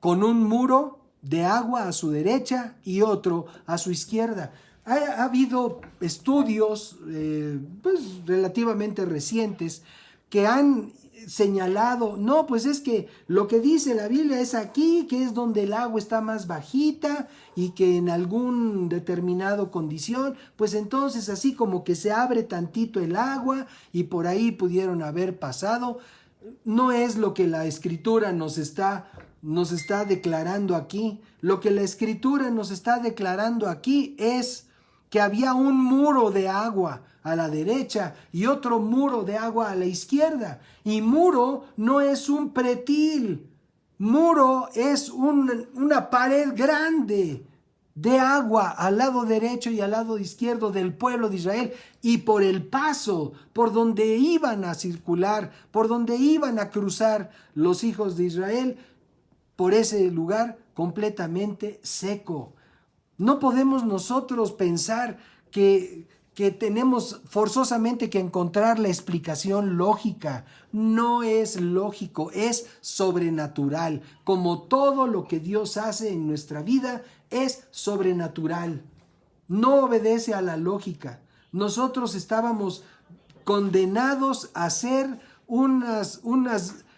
con un muro de agua a su derecha y otro a su izquierda. Ha habido estudios relativamente recientes que han señalado, no, pues es que lo que dice la Biblia es aquí, que es donde el agua está más bajita y que en algún determinado condición, pues entonces así como que se abre tantito el agua y por ahí pudieron haber pasado. No es lo que la Escritura nos está declarando aquí. Lo que la Escritura nos está declarando aquí es que había un muro de agua a la derecha y otro muro de agua a la izquierda. Y muro no es un pretil, muro es una pared grande de agua al lado derecho y al lado izquierdo del pueblo de Israel, y por el paso, por donde iban a circular, por donde iban a cruzar los hijos de Israel, por ese lugar completamente seco. No podemos nosotros pensar que tenemos forzosamente que encontrar la explicación lógica. No es lógico, es sobrenatural. Como todo lo que Dios hace en nuestra vida es sobrenatural. No obedece a la lógica. Nosotros estábamos condenados a ser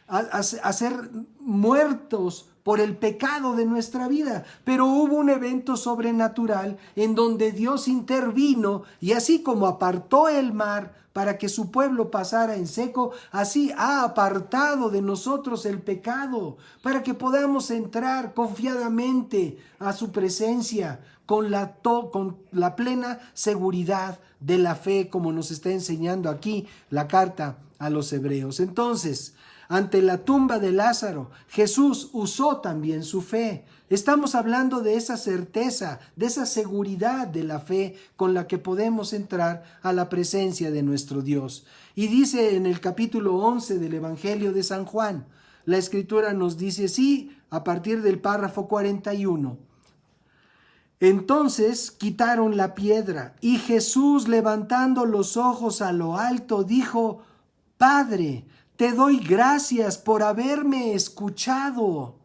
a ser muertos por el pecado de nuestra vida, pero hubo un evento sobrenatural en donde Dios intervino y así como apartó el mar para que su pueblo pasara en seco, así ha apartado de nosotros el pecado para que podamos entrar confiadamente a su presencia con la plena seguridad de la fe, como nos está enseñando aquí la carta a los hebreos. Entonces, ante la tumba de Lázaro, Jesús usó también su fe. Estamos hablando de esa certeza, de esa seguridad de la fe con la que podemos entrar a la presencia de nuestro Dios. Y dice en el capítulo 11 del Evangelio de San Juan, la Escritura nos dice así, a partir del párrafo 41. Entonces quitaron la piedra y Jesús, levantando los ojos a lo alto, dijo: Padre, te doy gracias por haberme escuchado.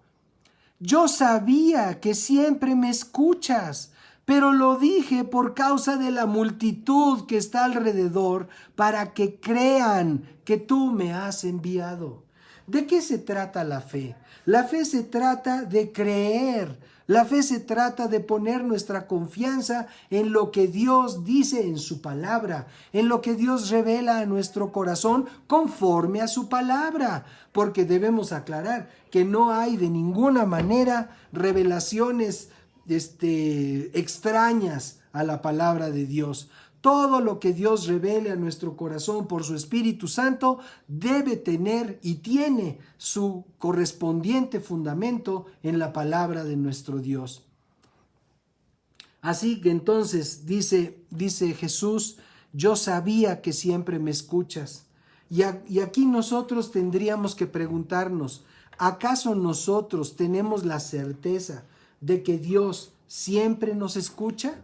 Yo sabía que siempre me escuchas, pero lo dije por causa de la multitud que está alrededor, para que crean que tú me has enviado. ¿De qué se trata la fe? La fe se trata de creer. La fe se trata de poner nuestra confianza en lo que Dios dice en su palabra, en lo que Dios revela a nuestro corazón conforme a su palabra, porque debemos aclarar que no hay de ninguna manera revelaciones extrañas a la palabra de Dios. Todo lo que Dios revele a nuestro corazón por su Espíritu Santo debe tener y tiene su correspondiente fundamento en la palabra de nuestro Dios. Así que entonces dice Jesús: yo sabía que siempre me escuchas. Y aquí nosotros tendríamos que preguntarnos, ¿acaso nosotros tenemos la certeza de que Dios siempre nos escucha?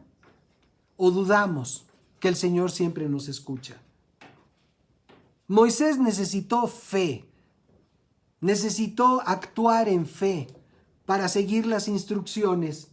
¿O dudamos que el Señor siempre nos escucha? Moisés necesitó fe, necesitó actuar en fe para seguir las instrucciones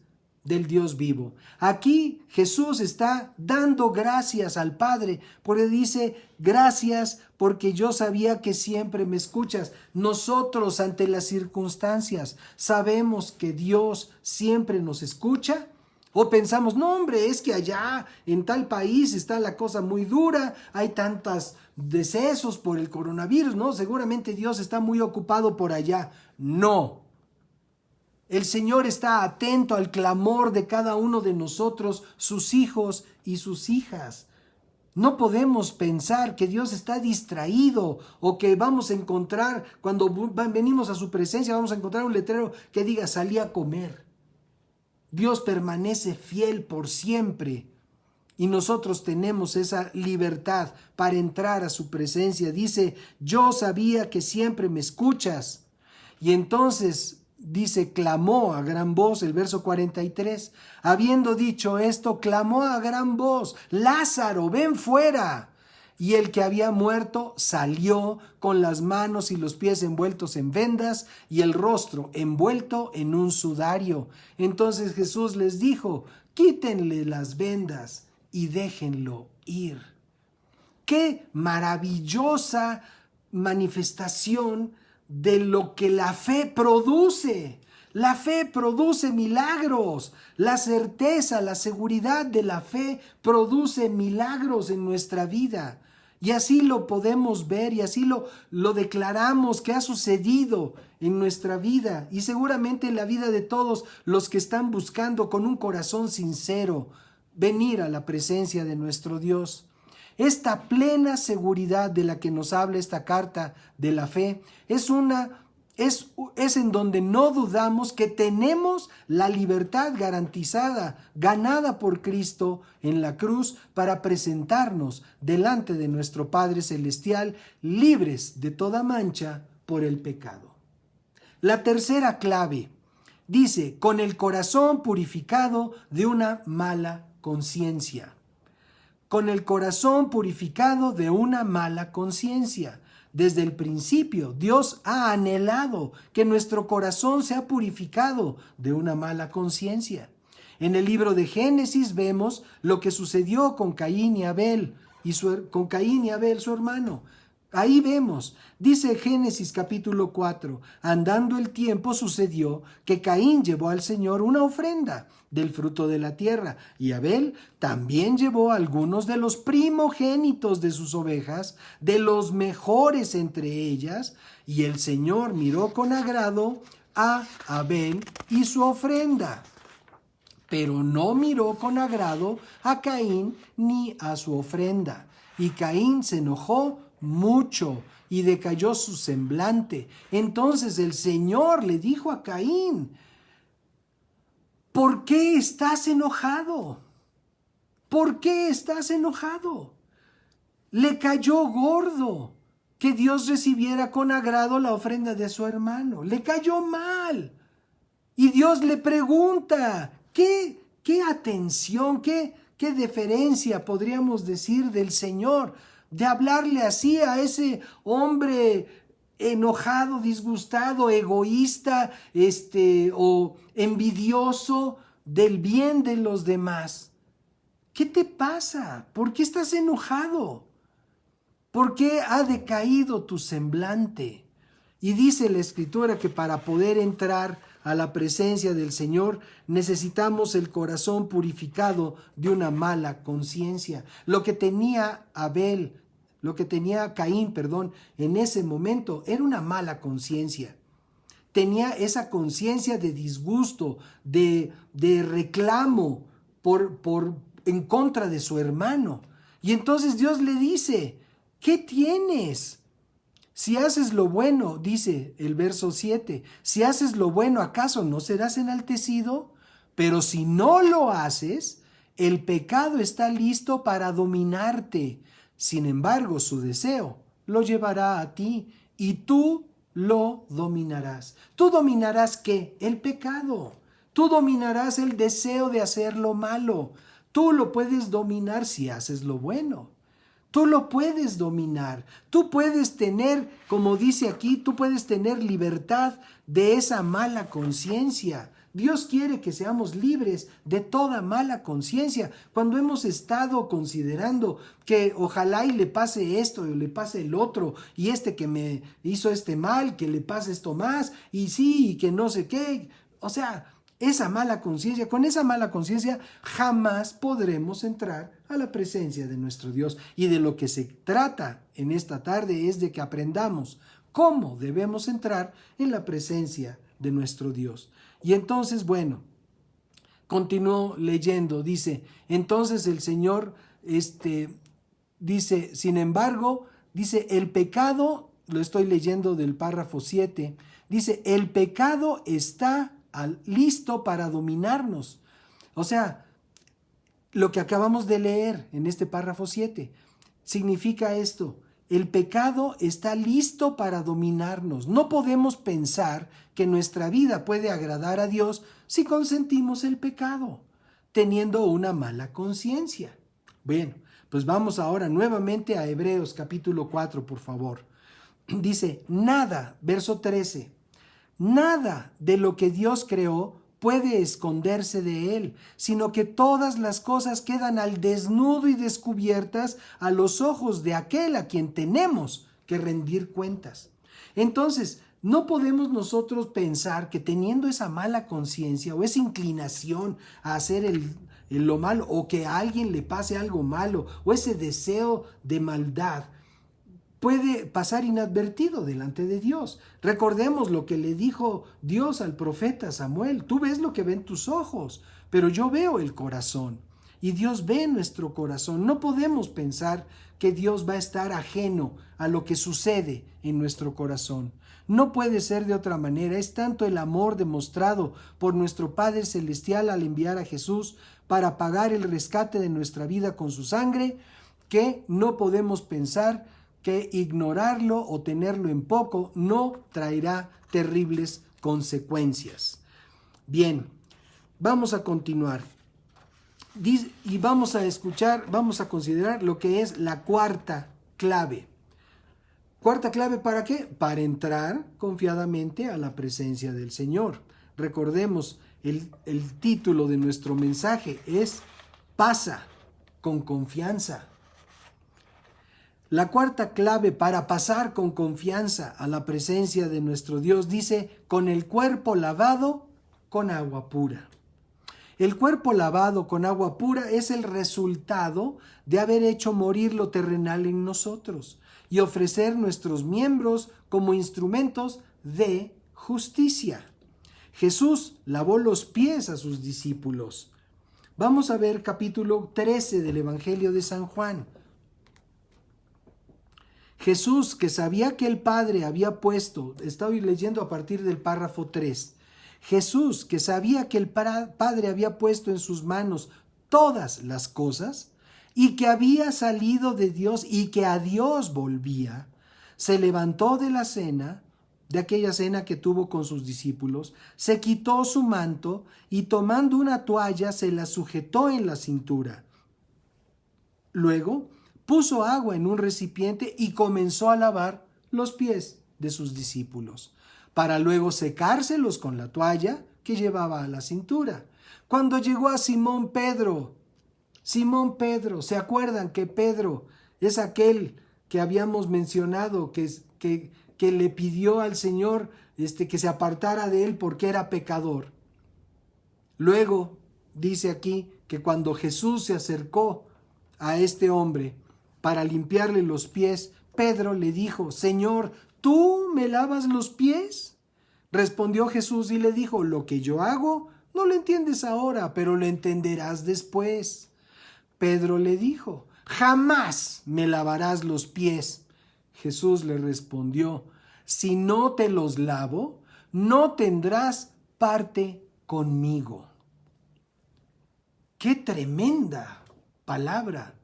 del Dios vivo. Aquí Jesús está dando gracias al Padre, porque dice: gracias porque yo sabía que siempre me escuchas. Nosotros, ante las circunstancias, sabemos que Dios siempre nos escucha. O pensamos: no, hombre, es que allá en tal país está la cosa muy dura, hay tantos decesos por el coronavirus, ¿no? Seguramente Dios está muy ocupado por allá. No. El Señor está atento al clamor de cada uno de nosotros, sus hijos y sus hijas. No podemos pensar que Dios está distraído o que vamos a encontrar, cuando venimos a su presencia, vamos a encontrar un letrero que diga: salí a comer. Dios permanece fiel por siempre y nosotros tenemos esa libertad para entrar a su presencia. Dice: yo sabía que siempre me escuchas. Y entonces dice: clamó a gran voz, el verso 43. Habiendo dicho esto, clamó a gran voz: Lázaro, ven fuera. Y el que había muerto salió con las manos y los pies envueltos en vendas y el rostro envuelto en un sudario. Entonces Jesús les dijo: quítenle las vendas y déjenlo ir. ¡Qué maravillosa manifestación de lo que la fe produce! La fe produce milagros. La certeza, la seguridad de la fe produce milagros en nuestra vida. Y así lo podemos ver y así lo declaramos que ha sucedido en nuestra vida y seguramente en la vida de todos los que están buscando con un corazón sincero venir a la presencia de nuestro Dios. Esta plena seguridad de la que nos habla esta carta de la fe es en donde no dudamos que tenemos la libertad garantizada, ganada por Cristo en la cruz, para presentarnos delante de nuestro Padre Celestial libres de toda mancha por el pecado. La tercera clave Dice, con el corazón purificado de una mala conciencia. Con el corazón purificado de una mala conciencia. Desde el principio, Dios ha anhelado que nuestro corazón sea purificado de una mala conciencia. En el libro de Génesis vemos lo que sucedió con Caín y Abel, su hermano. Ahí vemos, dice Génesis capítulo 4, andando el tiempo sucedió que Caín llevó al Señor una ofrenda del fruto de la tierra, y Abel también llevó algunos de los primogénitos de sus ovejas, de los mejores entre ellas, y el Señor miró con agrado a Abel y su ofrenda, pero no miró con agrado a Caín ni a su ofrenda. Y Caín se enojó mucho y decayó su semblante. Entonces el Señor le dijo a Caín, ¿por qué estás enojado? ¿Por qué estás enojado? Le cayó gordo que Dios recibiera con agrado la ofrenda de su hermano. Le cayó mal. Y Dios le pregunta, ¿qué atención, qué deferencia podríamos decir del Señor de hablarle así a ese hombre enojado, disgustado, egoísta, o envidioso del bien de los demás? ¿Qué te pasa? ¿Por qué estás enojado? ¿Por qué ha decaído tu semblante? Y dice la Escritura que para poder entrar a la presencia del Señor necesitamos el corazón purificado de una mala conciencia. Lo que tenía Caín, en ese momento era una mala conciencia. Tenía esa conciencia de disgusto, de reclamo en contra de su hermano. Y entonces Dios le dice, ¿qué tienes? Si haces lo bueno, dice el verso 7, si haces lo bueno, ¿acaso no serás enaltecido? Pero si no lo haces, el pecado está listo para dominarte. Sin embargo, su deseo lo llevará a ti y tú lo dominarás. ¿Tú dominarás qué? El pecado. Tú dominarás el deseo de hacer lo malo. Tú lo puedes dominar si haces lo bueno. Tú lo puedes dominar. Tú puedes tener, como dice aquí, tú puedes tener libertad de esa mala conciencia. Dios quiere que seamos libres de toda mala conciencia. Cuando hemos estado considerando que ojalá y le pase esto y le pase el otro, y que me hizo mal, que le pase esto más, y sí, y que no sé qué. O sea, con esa mala conciencia jamás podremos entrar a la presencia de nuestro Dios. Y de lo que se trata en esta tarde es de que aprendamos cómo debemos entrar en la presencia de nuestro Dios. Y entonces, continuó leyendo, dice, entonces el Señor, dice, sin embargo, dice, el pecado, lo estoy leyendo del párrafo 7, dice, el pecado está listo para dominarnos. O sea, lo que acabamos de leer en este párrafo 7 significa esto: el pecado está listo para dominarnos. No podemos pensar que nuestra vida puede agradar a Dios si consentimos el pecado, teniendo una mala conciencia. Bueno, pues vamos ahora nuevamente a Hebreos capítulo 4, por favor. Dice, nada, verso 13, nada de lo que Dios creó puede esconderse de él, sino que todas las cosas quedan al desnudo y descubiertas a los ojos de aquel a quien tenemos que rendir cuentas. Entonces, no podemos nosotros pensar que teniendo esa mala conciencia o esa inclinación a hacer lo malo, o que a alguien le pase algo malo, o ese deseo de maldad, puede pasar inadvertido delante de Dios. Recordemos lo que le dijo Dios al profeta Samuel: tú ves lo que ven tus ojos, pero yo veo el corazón. Y Dios ve nuestro corazón. No podemos pensar que Dios va a estar ajeno a lo que sucede en nuestro corazón. No puede ser de otra manera. Es tanto el amor demostrado por nuestro Padre Celestial al enviar a Jesús para pagar el rescate de nuestra vida con su sangre, que no podemos pensar que ignorarlo o tenerlo en poco no traerá terribles consecuencias. Bien, vamos a continuar. Y vamos a considerar lo que es la cuarta clave. ¿Cuarta clave para qué? Para entrar confiadamente a la presencia del Señor. Recordemos, el título de nuestro mensaje es Pasa con confianza. La cuarta clave para pasar con confianza a la presencia de nuestro Dios dice, con el cuerpo lavado con agua pura. El cuerpo lavado con agua pura es el resultado de haber hecho morir lo terrenal en nosotros y ofrecer nuestros miembros como instrumentos de justicia. Jesús lavó los pies a sus discípulos. Vamos a ver capítulo 13 del Evangelio de San Juan. Jesús, que sabía que el Padre había puesto, estoy leyendo a partir del párrafo 3, Jesús, que sabía que el Padre había puesto en sus manos todas las cosas y que había salido de Dios y que a Dios volvía, se levantó de la cena, de aquella cena que tuvo con sus discípulos, se quitó su manto y tomando una toalla se la sujetó en la cintura. Luego puso agua en un recipiente y comenzó a lavar los pies de sus discípulos, para luego secárselos con la toalla que llevaba a la cintura. Cuando llegó a Simón Pedro, ¿se acuerdan que Pedro es aquel que habíamos mencionado que le pidió al Señor que se apartara de él porque era pecador? Luego dice aquí que cuando Jesús se acercó a este hombre para limpiarle los pies, Pedro le dijo, Señor, ¿tú me lavas los pies? Respondió Jesús y le dijo, lo que yo hago no lo entiendes ahora, pero lo entenderás después. Pedro le dijo, jamás me lavarás los pies. Jesús le respondió, si no te los lavo, no tendrás parte conmigo. ¡Qué tremenda palabra!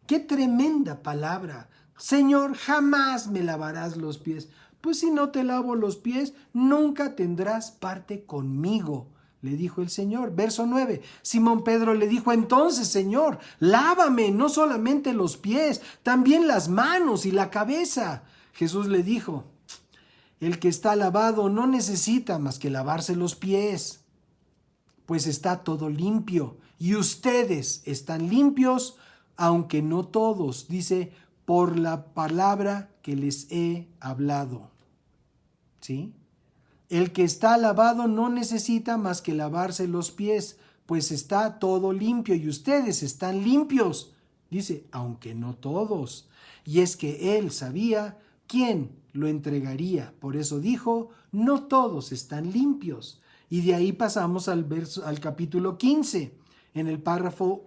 ¡Qué tremenda palabra! Señor, jamás me lavarás los pies. Pues si no te lavo los pies, nunca tendrás parte conmigo, le dijo el Señor. Verso 9. Simón Pedro le dijo, entonces, Señor, lávame no solamente los pies, también las manos y la cabeza. Jesús le dijo, el que está lavado no necesita más que lavarse los pies, pues está todo limpio, y ustedes están limpios, aunque no todos, dice, por la palabra que les he hablado. ¿Sí? El que está lavado no necesita más que lavarse los pies, pues está todo limpio y ustedes están limpios. Dice, aunque no todos. Y es que él sabía quién lo entregaría. Por eso dijo, no todos están limpios. Y de ahí pasamos al capítulo 15. En el párrafo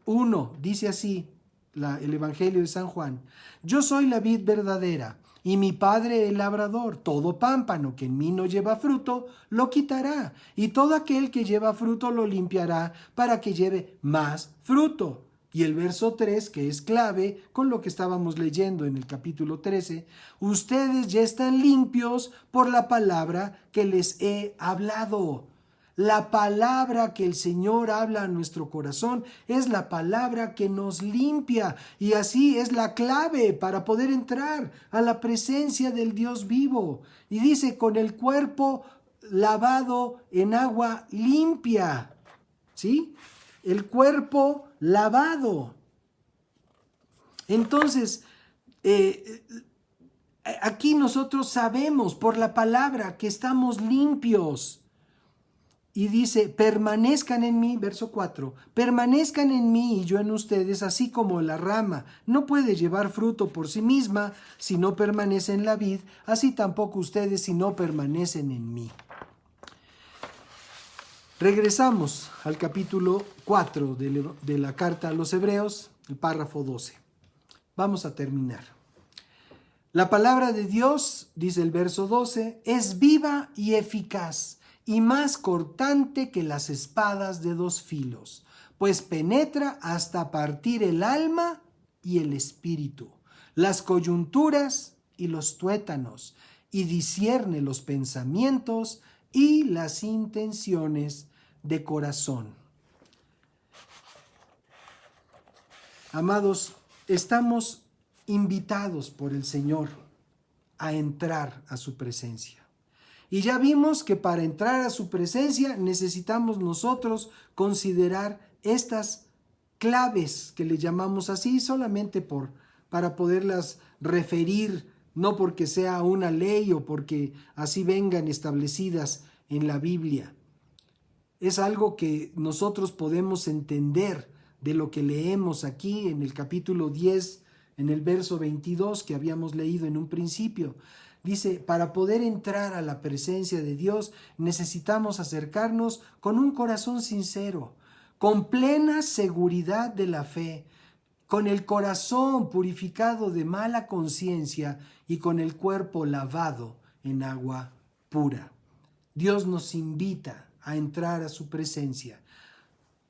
1 dice así, el Evangelio de San Juan, yo soy la vid verdadera y mi Padre el labrador. Todo pámpano que en mí no lleva fruto, lo quitará, y todo aquel que lleva fruto lo limpiará para que lleve más fruto. Y el verso 3, que es clave con lo que estábamos leyendo en el capítulo 13, ustedes ya están limpios por la palabra que les he hablado. La palabra que el Señor habla a nuestro corazón es la palabra que nos limpia, y así es la clave para poder entrar a la presencia del Dios vivo. Y dice, con el cuerpo lavado en agua limpia. ¿Sí? El cuerpo lavado. Entonces, aquí nosotros sabemos por la palabra que estamos limpios. Y dice, permanezcan en mí, verso 4, permanezcan en mí y yo en ustedes, así como la rama no puede llevar fruto por sí misma si no permanece en la vid, así tampoco ustedes si no permanecen en mí. Regresamos al capítulo 4 de la carta a los Hebreos, el párrafo 12. Vamos a terminar. La palabra de Dios, dice el verso 12, es viva y eficaz, y más cortante que las espadas de dos filos, pues penetra hasta partir el alma y el espíritu, las coyunturas y los tuétanos, y discierne los pensamientos y las intenciones de corazón. Amados, estamos invitados por el Señor a entrar a su presencia. Y ya vimos que para entrar a su presencia necesitamos nosotros considerar estas claves que le llamamos así solamente para poderlas referir, no porque sea una ley o porque así vengan establecidas en la Biblia. Es algo que nosotros podemos entender de lo que leemos aquí en el capítulo 10, en el verso 22 que habíamos leído en un principio. Dice, para poder entrar a la presencia de Dios necesitamos acercarnos con un corazón sincero, con plena seguridad de la fe, con el corazón purificado de mala conciencia y con el cuerpo lavado en agua pura. Dios nos invita a entrar a su presencia.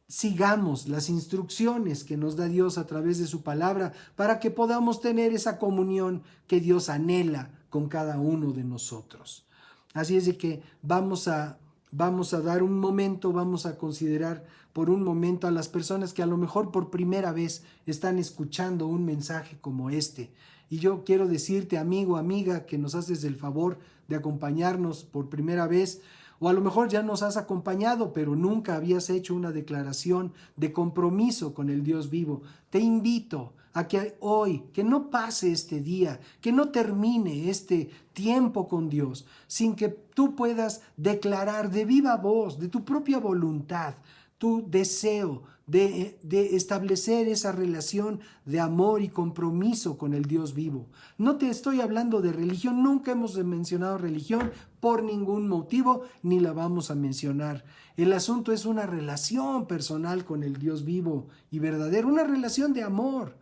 Sigamos las instrucciones que nos da Dios a través de su palabra para que podamos tener esa comunión que Dios anhela con cada uno de nosotros. Así es de que vamos a dar un momento, vamos a considerar por un momento a las personas que a lo mejor por primera vez están escuchando un mensaje como este. Y yo quiero decirte, amigo, amiga, que nos haces el favor de acompañarnos por primera vez, o a lo mejor ya nos has acompañado, pero nunca habías hecho una declaración de compromiso con el Dios vivo. Te invito a que hoy, que no pase este día, que no termine este tiempo con Dios, sin que tú puedas declarar de viva voz, de tu propia voluntad, tu deseo de establecer esa relación de amor y compromiso con el Dios vivo. No te estoy hablando de religión, nunca hemos mencionado religión por ningún motivo, ni la vamos a mencionar. El asunto es una relación personal con el Dios vivo y verdadero, una relación de amor.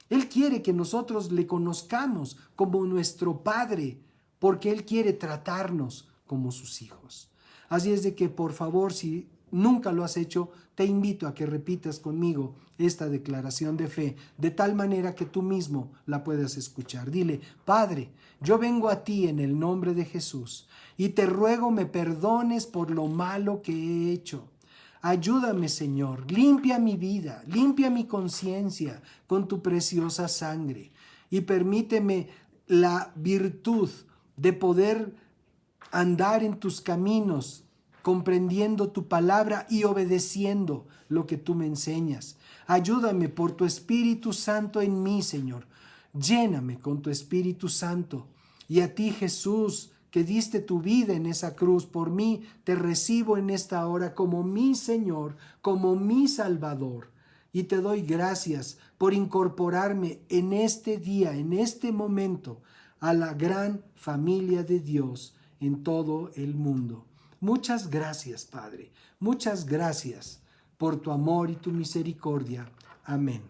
Él quiere que nosotros le conozcamos como nuestro Padre, porque Él quiere tratarnos como sus hijos. Así es de que, por favor, si nunca lo has hecho, te invito a que repitas conmigo esta declaración de fe, de tal manera que tú mismo la puedas escuchar. Dile, Padre, yo vengo a ti en el nombre de Jesús y te ruego me perdones por lo malo que he hecho. Ayúdame, Señor, limpia mi vida, limpia mi conciencia con tu preciosa sangre y permíteme la virtud de poder andar en tus caminos, comprendiendo tu palabra y obedeciendo lo que tú me enseñas. Ayúdame por tu Espíritu Santo en mí, Señor. Lléname con tu Espíritu Santo. Y a ti, Jesús, que diste tu vida en esa cruz por mí, te recibo en esta hora como mi Señor, como mi Salvador. Y te doy gracias por incorporarme en este día, en este momento, a la gran familia de Dios en todo el mundo. Muchas gracias, Padre. Muchas gracias por tu amor y tu misericordia. Amén.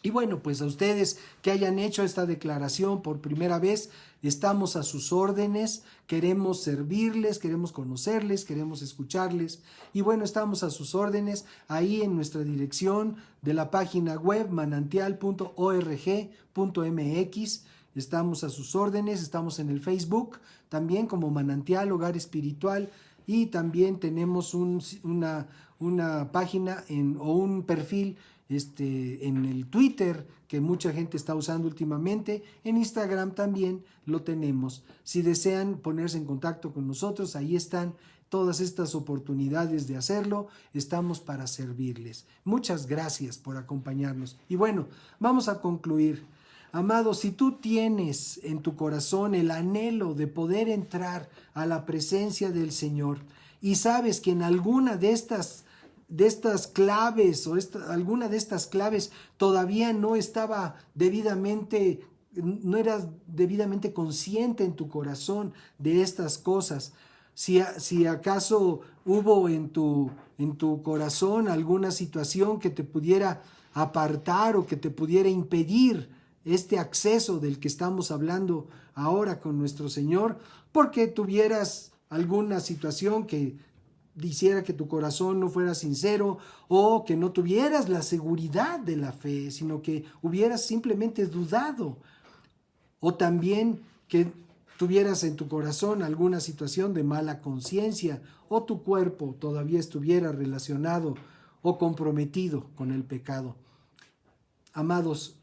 Y bueno, pues a ustedes que hayan hecho esta declaración por primera vez, estamos a sus órdenes, queremos servirles, queremos conocerles, queremos escucharles. Y bueno, estamos a sus órdenes ahí en nuestra dirección de la página web manantial.org.mx. Estamos a sus órdenes, estamos en el Facebook también como Manantial Hogar Espiritual y también tenemos una página o un perfil en el Twitter que mucha gente está usando últimamente. En Instagram también lo tenemos. Si desean ponerse en contacto con nosotros, ahí están todas estas oportunidades de hacerlo. Estamos para servirles. Muchas gracias por acompañarnos. Y bueno, vamos a concluir. Amado, si tú tienes en tu corazón el anhelo de poder entrar a la presencia del Señor y sabes que en alguna de estas claves o alguna de estas claves todavía no eras debidamente consciente en tu corazón de estas cosas, si acaso hubo en tu corazón alguna situación que te pudiera apartar o que te pudiera impedir este acceso del que estamos hablando ahora con nuestro Señor, porque tuvieras alguna situación que hiciera que tu corazón no fuera sincero o que no tuvieras la seguridad de la fe, sino que hubieras simplemente dudado, o también que tuvieras en tu corazón alguna situación de mala conciencia o tu cuerpo todavía estuviera relacionado o comprometido con el pecado. Amados,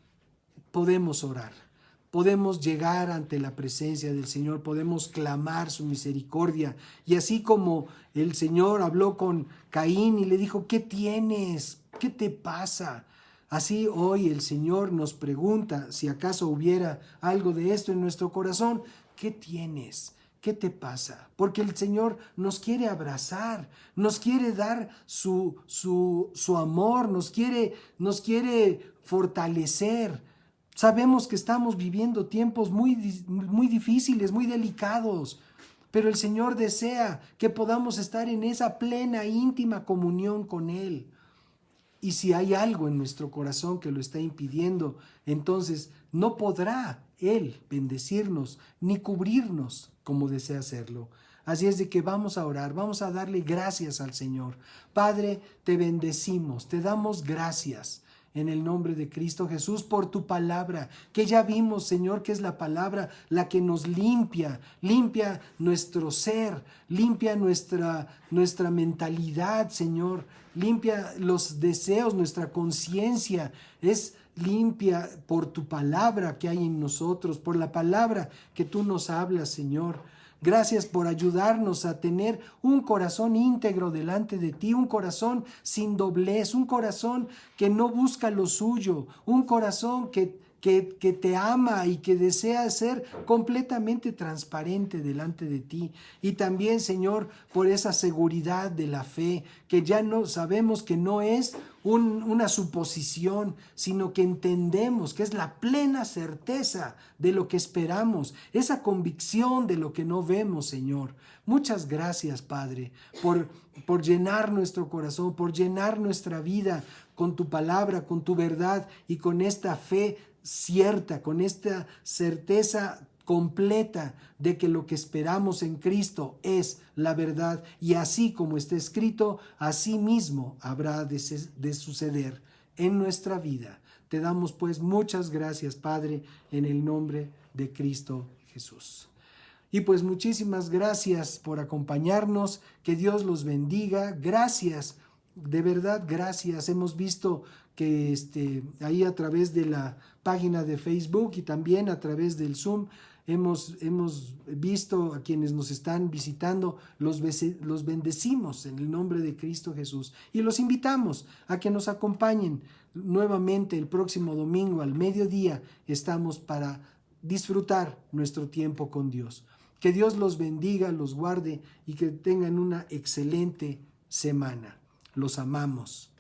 podemos orar, podemos llegar ante la presencia del Señor, podemos clamar su misericordia. Y así como el Señor habló con Caín y le dijo, ¿qué tienes? ¿Qué te pasa? Así hoy el Señor nos pregunta si acaso hubiera algo de esto en nuestro corazón. ¿Qué tienes? ¿Qué te pasa? Porque el Señor nos quiere abrazar, nos quiere dar su amor, nos quiere fortalecer. Sabemos que estamos viviendo tiempos muy difíciles, muy delicados, pero el Señor desea que podamos estar en esa plena, íntima comunión con Él. Y si hay algo en nuestro corazón que lo está impidiendo, entonces no podrá Él bendecirnos ni cubrirnos como desea hacerlo. Así es de que vamos a orar, vamos a darle gracias al Señor. Padre, te bendecimos, te damos gracias en el nombre de Cristo Jesús por tu palabra, que ya vimos, Señor, que es la palabra la que nos limpia nuestro ser, limpia nuestra mentalidad, Señor, limpia los deseos, nuestra conciencia, es limpia por tu palabra que hay en nosotros, por la palabra que tú nos hablas, Señor. Gracias por ayudarnos a tener un corazón íntegro delante de ti, un corazón sin doblez, un corazón que no busca lo suyo, un corazón que te ama y que desea ser completamente transparente delante de ti. Y también, Señor, por esa seguridad de la fe, que ya no sabemos que no es una suposición, sino que entendemos que es la plena certeza de lo que esperamos, esa convicción de lo que no vemos, Señor. Muchas gracias, Padre, por llenar nuestro corazón, por llenar nuestra vida con tu palabra, con tu verdad y con esta fe cierta, con esta certeza completa de que lo que esperamos en Cristo es la verdad, y así como está escrito, así mismo habrá de suceder en nuestra vida. Te damos pues muchas gracias, Padre, en el nombre de Cristo Jesús. Y pues muchísimas gracias por acompañarnos, que Dios los bendiga, gracias, de verdad gracias. Hemos visto que ahí a través de la página de Facebook y también a través del Zoom hemos visto a quienes nos están visitando, los bendecimos en el nombre de Cristo Jesús y los invitamos a que nos acompañen nuevamente el próximo domingo al mediodía. Estamos para disfrutar nuestro tiempo con Dios. Que Dios los bendiga, los guarde y que tengan una excelente semana. Los amamos.